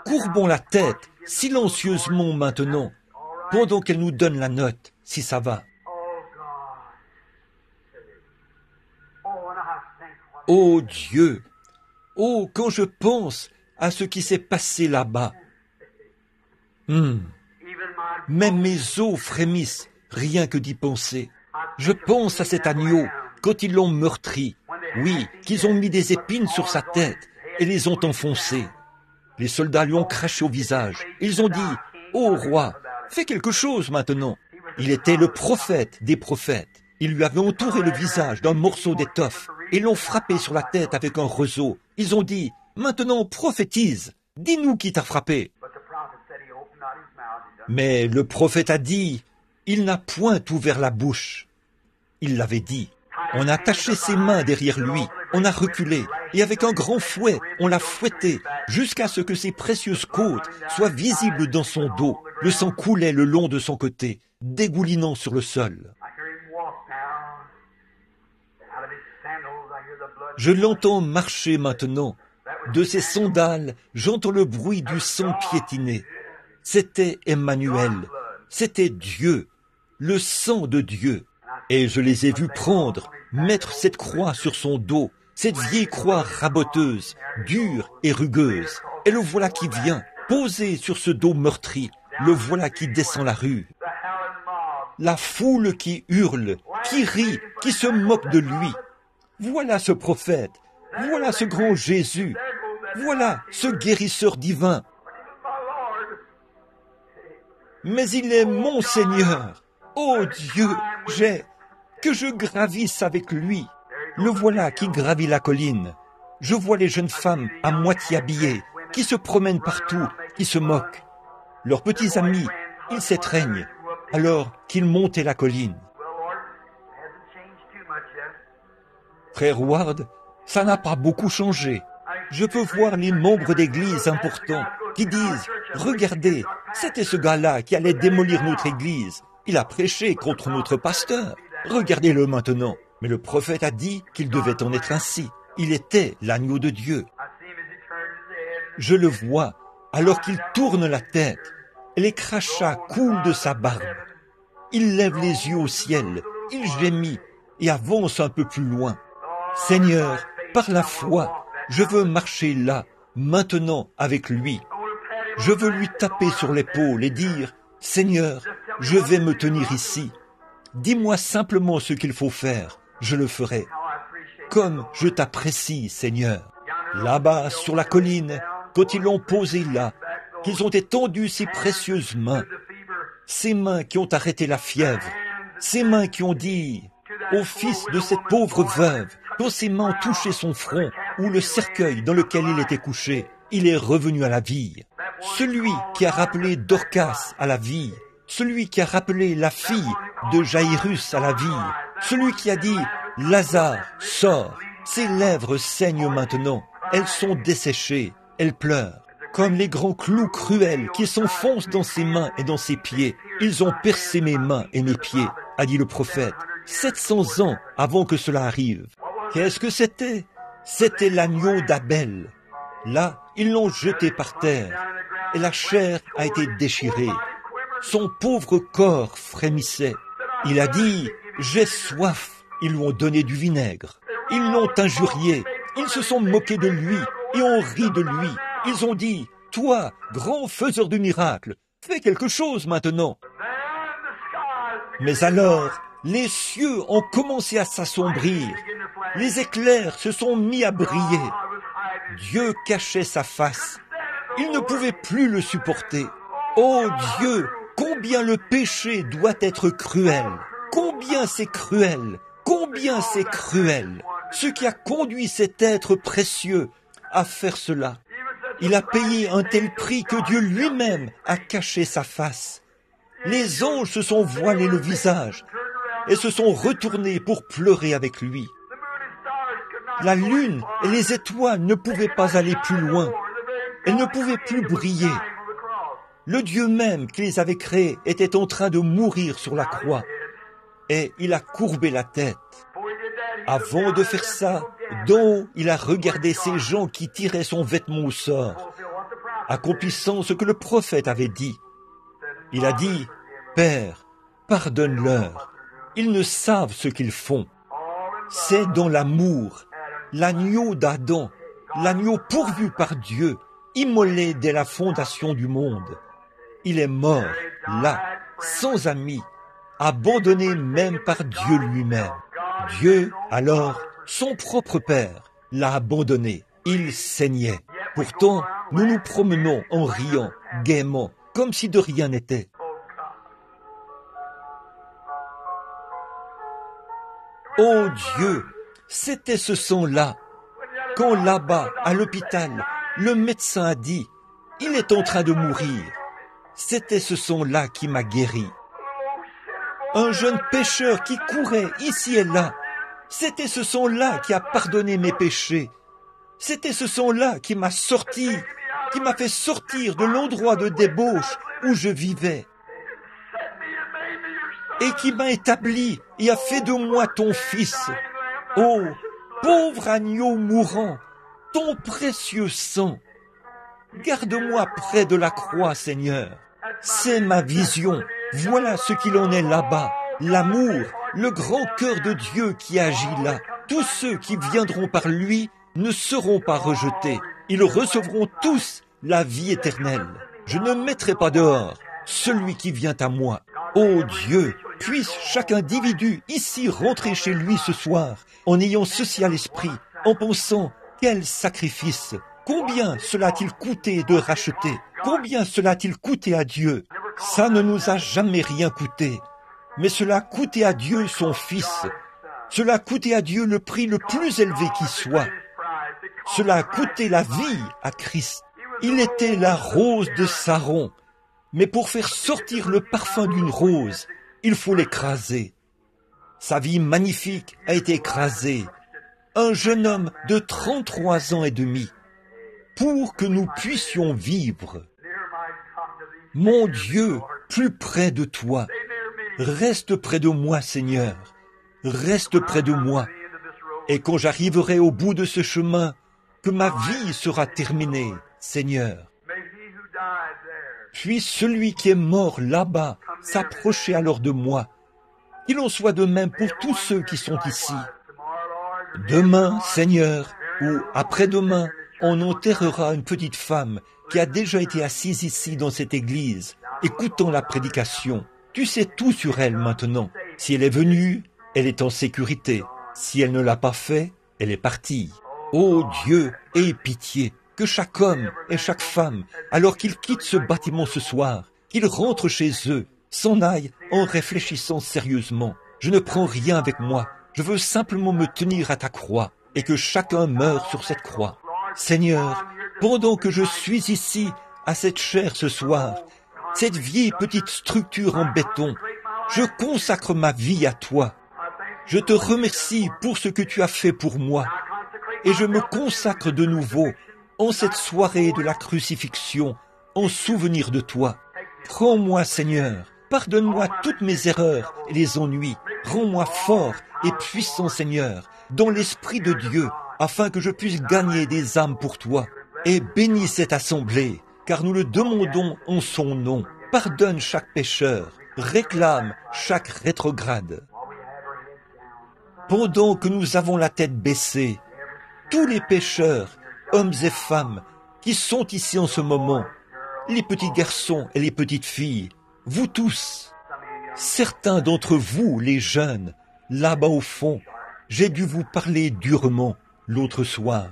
A: Courbons la tête silencieusement maintenant, pendant qu'elle nous donne la note, si ça va. Oh Dieu! Oh, quand je pense à ce qui s'est passé là-bas. Même mes os frémissent, rien que d'y penser. Je pense à cet agneau, quand ils l'ont meurtri. Oui, qu'ils ont mis des épines sur sa tête et les ont enfoncées. Les soldats lui ont craché au visage. Ils ont dit, « Ô roi, fais quelque chose maintenant. » Il était le prophète des prophètes. Ils lui avaient entouré le visage d'un morceau d'étoffe et l'ont frappé sur la tête avec un roseau. Ils ont dit, « Maintenant prophétise, dis-nous qui t'a frappé. » Mais le prophète a dit, « Il n'a point ouvert la bouche. » Il l'avait dit. On a attaché ses mains derrière lui, on a reculé, et avec un grand fouet, on l'a fouetté, jusqu'à ce que ses précieuses côtes soient visibles dans son dos. Le sang coulait le long de son côté, dégoulinant sur le sol. Je l'entends marcher maintenant. De ses sandales, j'entends le bruit du sang piétiné. C'était Emmanuel, c'était Dieu, le sang de Dieu. Et je les ai vus prendre, mettre cette croix sur son dos, cette vieille croix raboteuse, dure et rugueuse. Et le voilà qui vient, posé sur ce dos meurtri, le voilà qui descend la rue. La foule qui hurle, qui rit, qui se moque de lui. Voilà ce prophète, voilà ce grand Jésus, voilà ce guérisseur divin. Mais il est mon Seigneur. Oh Dieu, que je gravisse avec lui. Le voilà qui gravit la colline. Je vois les jeunes femmes à moitié habillées, qui se promènent partout, qui se moquent. Leurs petits amis, ils s'étreignent, alors qu'ils montaient la colline. Frère Ward, ça n'a pas beaucoup changé. Je peux voir les membres d'église importants qui disent « Regardez, c'était ce gars-là qui allait démolir notre église. Il a prêché contre notre pasteur. Regardez-le maintenant. » Mais le prophète a dit qu'il devait en être ainsi. Il était l'agneau de Dieu. Je le vois alors qu'il tourne la tête. Les crachats coulent de sa barbe. Il lève les yeux au ciel. Il gémit et avance un peu plus loin. Seigneur, par la foi, je veux marcher là, maintenant avec lui. Je veux lui taper sur l'épaule et dire, Seigneur, je vais me tenir ici. Dis-moi simplement ce qu'il faut faire, je le ferai. Comme je t'apprécie, Seigneur. Là-bas, sur la colline, quand ils l'ont posé là, qu'ils ont étendu ces précieuses mains, ces mains qui ont arrêté la fièvre, ces mains qui ont dit au fils de cette pauvre veuve, quand ses mains ont touché son front ou le cercueil dans lequel il était couché, il est revenu à la vie. Celui qui a rappelé Dorcas à la vie, celui qui a rappelé la fille de Jairus à la vie, celui qui a dit « Lazare, sors !» Ses lèvres saignent maintenant, elles sont desséchées, elles pleurent. Comme les grands clous cruels qui s'enfoncent dans ses mains et dans ses pieds, ils ont percé mes mains et mes pieds, a dit le prophète, 700 ans avant que cela arrive. Qu'est-ce que c'était? C'était l'agneau d'Abel. Là, ils l'ont jeté par terre, et la chair a été déchirée. Son pauvre corps frémissait. Il a dit « J'ai soif ». Ils lui ont donné du vinaigre. Ils l'ont injurié. Ils se sont moqués de lui et ont ri de lui. Ils ont dit « Toi, grand faiseur de miracles, fais quelque chose maintenant ». Mais alors, les cieux ont commencé à s'assombrir. Les éclairs se sont mis à briller. Dieu cachait sa face. Il ne pouvait plus le supporter. Oh Dieu, combien le péché doit être cruel. Combien c'est cruel. Combien c'est cruel. Ce qui a conduit cet être précieux à faire cela. Il a payé un tel prix que Dieu lui-même a caché sa face. Les anges se sont voilés le visage et se sont retournés pour pleurer avec lui. La lune et les étoiles ne pouvaient pas aller plus loin. Elles ne pouvaient plus briller. Le Dieu même qui les avait créés était en train de mourir sur la croix. Et il a courbé la tête. Avant de faire ça, d'en haut, il a regardé ces gens qui tiraient son vêtement au sort, accomplissant ce que le prophète avait dit. Il a dit, « Père, pardonne-leur, ils ne savent ce qu'ils font. » C'est dans l'amour, l'agneau d'Adam, l'agneau pourvu par Dieu, immolé dès la fondation du monde. Il est mort, là, sans amis, abandonné même par Dieu lui-même. Dieu, alors, son propre Père, l'a abandonné. Il saignait. Pourtant, nous nous promenons en riant, gaiement, comme si de rien n'était. Oh Dieu, c'était ce sang-là. Quand là-bas, à l'hôpital, le médecin a dit « Il est en train de mourir », c'était ce sang-là qui m'a guéri. Un jeune pécheur qui courait ici et là, c'était ce sang-là qui a pardonné mes péchés. C'était ce sang-là qui m'a sorti, qui m'a fait sortir de l'endroit de débauche où je vivais. Et qui m'a établi et a fait de moi ton fils. Oh, pauvre agneau mourant, ton précieux sang. Garde-moi près de la croix, Seigneur. C'est ma vision. Voilà ce qu'il en est là-bas. L'amour, le grand cœur de Dieu qui agit là. Tous ceux qui viendront par lui ne seront pas rejetés. Ils recevront tous la vie éternelle. Je ne mettrai pas dehors celui qui vient à moi. Ô Dieu, puisse chaque individu ici rentrer chez lui ce soir en ayant ceci à l'esprit, en pensant quel sacrifice, combien cela a-t-il coûté de racheter, combien cela a-t-il coûté à Dieu. Ça ne nous a jamais rien coûté, mais cela a coûté à Dieu son Fils. Cela a coûté à Dieu le prix le plus élevé qui soit. Cela a coûté la vie à Christ. Il était la rose de Saron, mais pour faire sortir le parfum d'une rose, il faut l'écraser. Sa vie magnifique a été écrasée. Un jeune homme de 33 ans et demi, pour que nous puissions vivre. Mon Dieu, plus près de toi, reste près de moi, Seigneur, reste près de moi. Et quand j'arriverai au bout de ce chemin, que ma vie sera terminée, Seigneur. Puisse celui qui est mort là-bas s'approcher alors de moi. Qu'il en soit de même pour tous ceux qui sont ici. Demain, Seigneur, ou après-demain, on enterrera une petite femme qui a déjà été assise ici dans cette église, écoutant la prédication. Tu sais tout sur elle maintenant. Si elle est venue, elle est en sécurité. Si elle ne l'a pas fait, elle est partie. Ô Dieu, aie pitié, que chaque homme et chaque femme, alors qu'ils quittent ce bâtiment ce soir, qu'ils rentrent chez eux, s'en aillent en réfléchissant sérieusement. Je ne prends rien avec moi, je veux simplement me tenir à ta croix, et que chacun meure sur cette croix. Seigneur, pendant que je suis ici, à cette chaire ce soir, cette vieille petite structure en béton, je consacre ma vie à toi. Je te remercie pour ce que tu as fait pour moi, et je me consacre de nouveau en cette soirée de la crucifixion, en souvenir de toi. Prends-moi, Seigneur, pardonne-moi toutes mes erreurs et les ennuis, rends-moi fort et puissant, Seigneur, dans l'Esprit de Dieu, afin que je puisse gagner des âmes pour toi. Et bénis cette assemblée, car nous le demandons en son nom, Pardonne chaque pécheur, réclame chaque rétrograde. Pendant que nous avons la tête baissée, tous les pécheurs, hommes et femmes, qui sont ici en ce moment, les petits garçons et les petites filles, vous tous, certains d'entre vous, les jeunes, là-bas au fond, j'ai dû vous parler durement l'autre soir.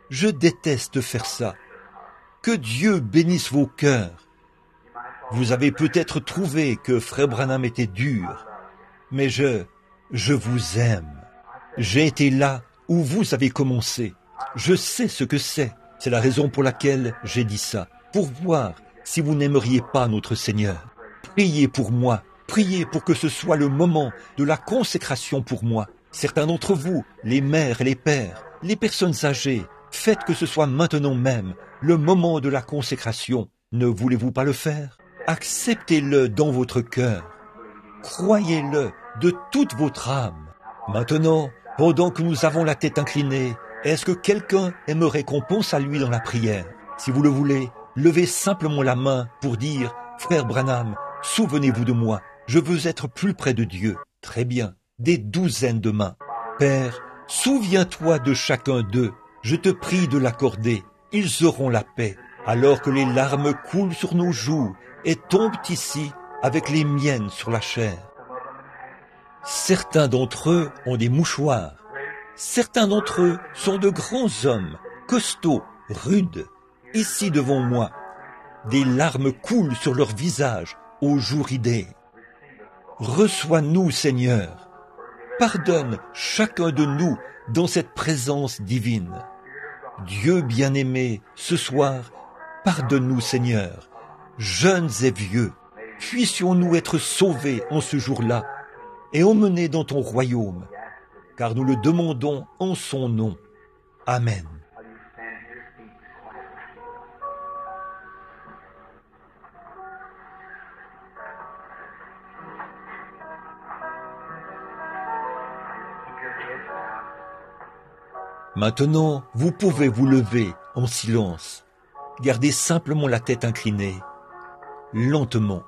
A: Je déteste faire ça. Que Dieu bénisse vos cœurs. Vous avez peut-être trouvé que Frère Branham était dur, mais je vous aime. J'ai été là où vous avez commencé. Je sais ce que c'est. C'est la raison pour laquelle j'ai dit ça. Pour voir si vous n'aimeriez pas notre Seigneur. Priez pour moi. Priez pour que ce soit le moment de la consécration pour moi. Certains d'entre vous, les mères et les pères, les personnes âgées, faites que ce soit maintenant même le moment de la consécration. Ne voulez-vous pas le faire? Acceptez-le dans votre cœur. Croyez-le de toute votre âme. Maintenant, pendant que nous avons la tête inclinée, est-ce que quelqu'un aimerait qu'on pense à lui dans la prière? Si vous le voulez, levez simplement la main pour dire « Frère Branham, souvenez-vous de moi, je veux être plus près de Dieu. » Très bien, des douzaines de mains. Père, souviens-toi de chacun d'eux. Je te prie de l'accorder. Ils auront la paix. Alors que les larmes coulent sur nos joues et tombent ici avec les miennes sur la chair. Certains d'entre eux ont des mouchoirs. Certains d'entre eux sont de grands hommes, costauds, rudes, ici devant moi. Des larmes coulent sur leur visage aux joues ridées. Reçois-nous, Seigneur. Pardonne chacun de nous dans cette présence divine. Dieu bien-aimé, ce soir, pardonne-nous, Seigneur, jeunes et vieux. Puissions-nous être sauvés en ce jour-là et emmenés dans ton royaume, car nous le demandons en son nom. Amen. Maintenant, vous pouvez vous lever en silence. Gardez simplement la tête inclinée, lentement.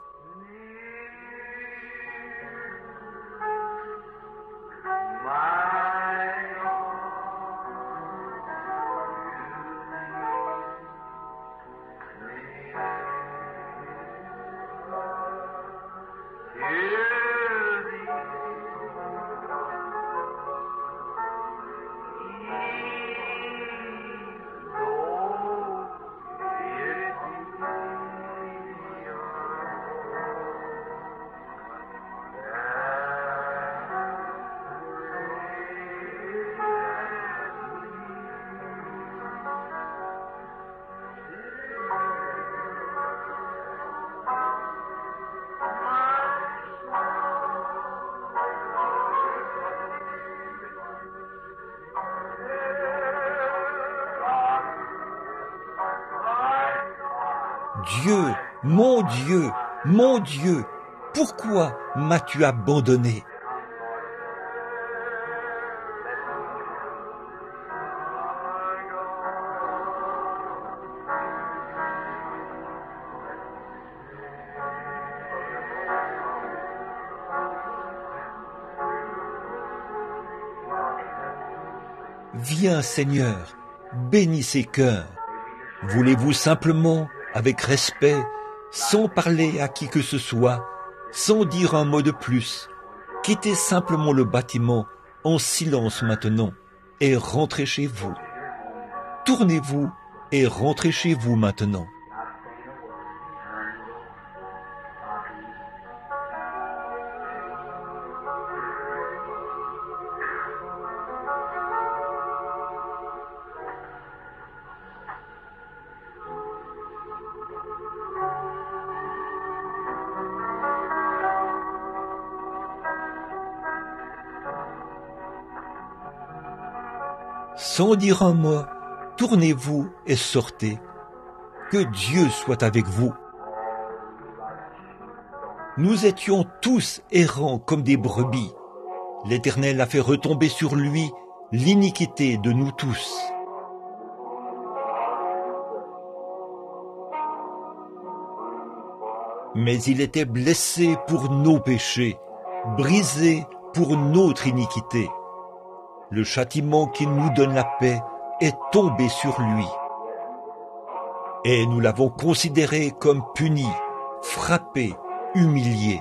A: Dieu, mon Dieu, pourquoi m'as-tu abandonné? Viens, Seigneur, bénis ces cœurs. Voulez-vous simplement, avec respect, sans parler à qui que ce soit, sans dire un mot de plus, quittez simplement le bâtiment en silence maintenant et rentrez chez vous. Tournez-vous et rentrez chez vous maintenant. Sans dire un mot, tournez-vous et sortez. Que Dieu soit avec vous. Nous étions tous errants comme des brebis. L'Éternel a fait retomber sur lui l'iniquité de nous tous. Mais il était blessé pour nos péchés, brisé pour notre iniquité. Le châtiment qui nous donne la paix est tombé sur lui. Et nous l'avons considéré comme puni, frappé, humilié.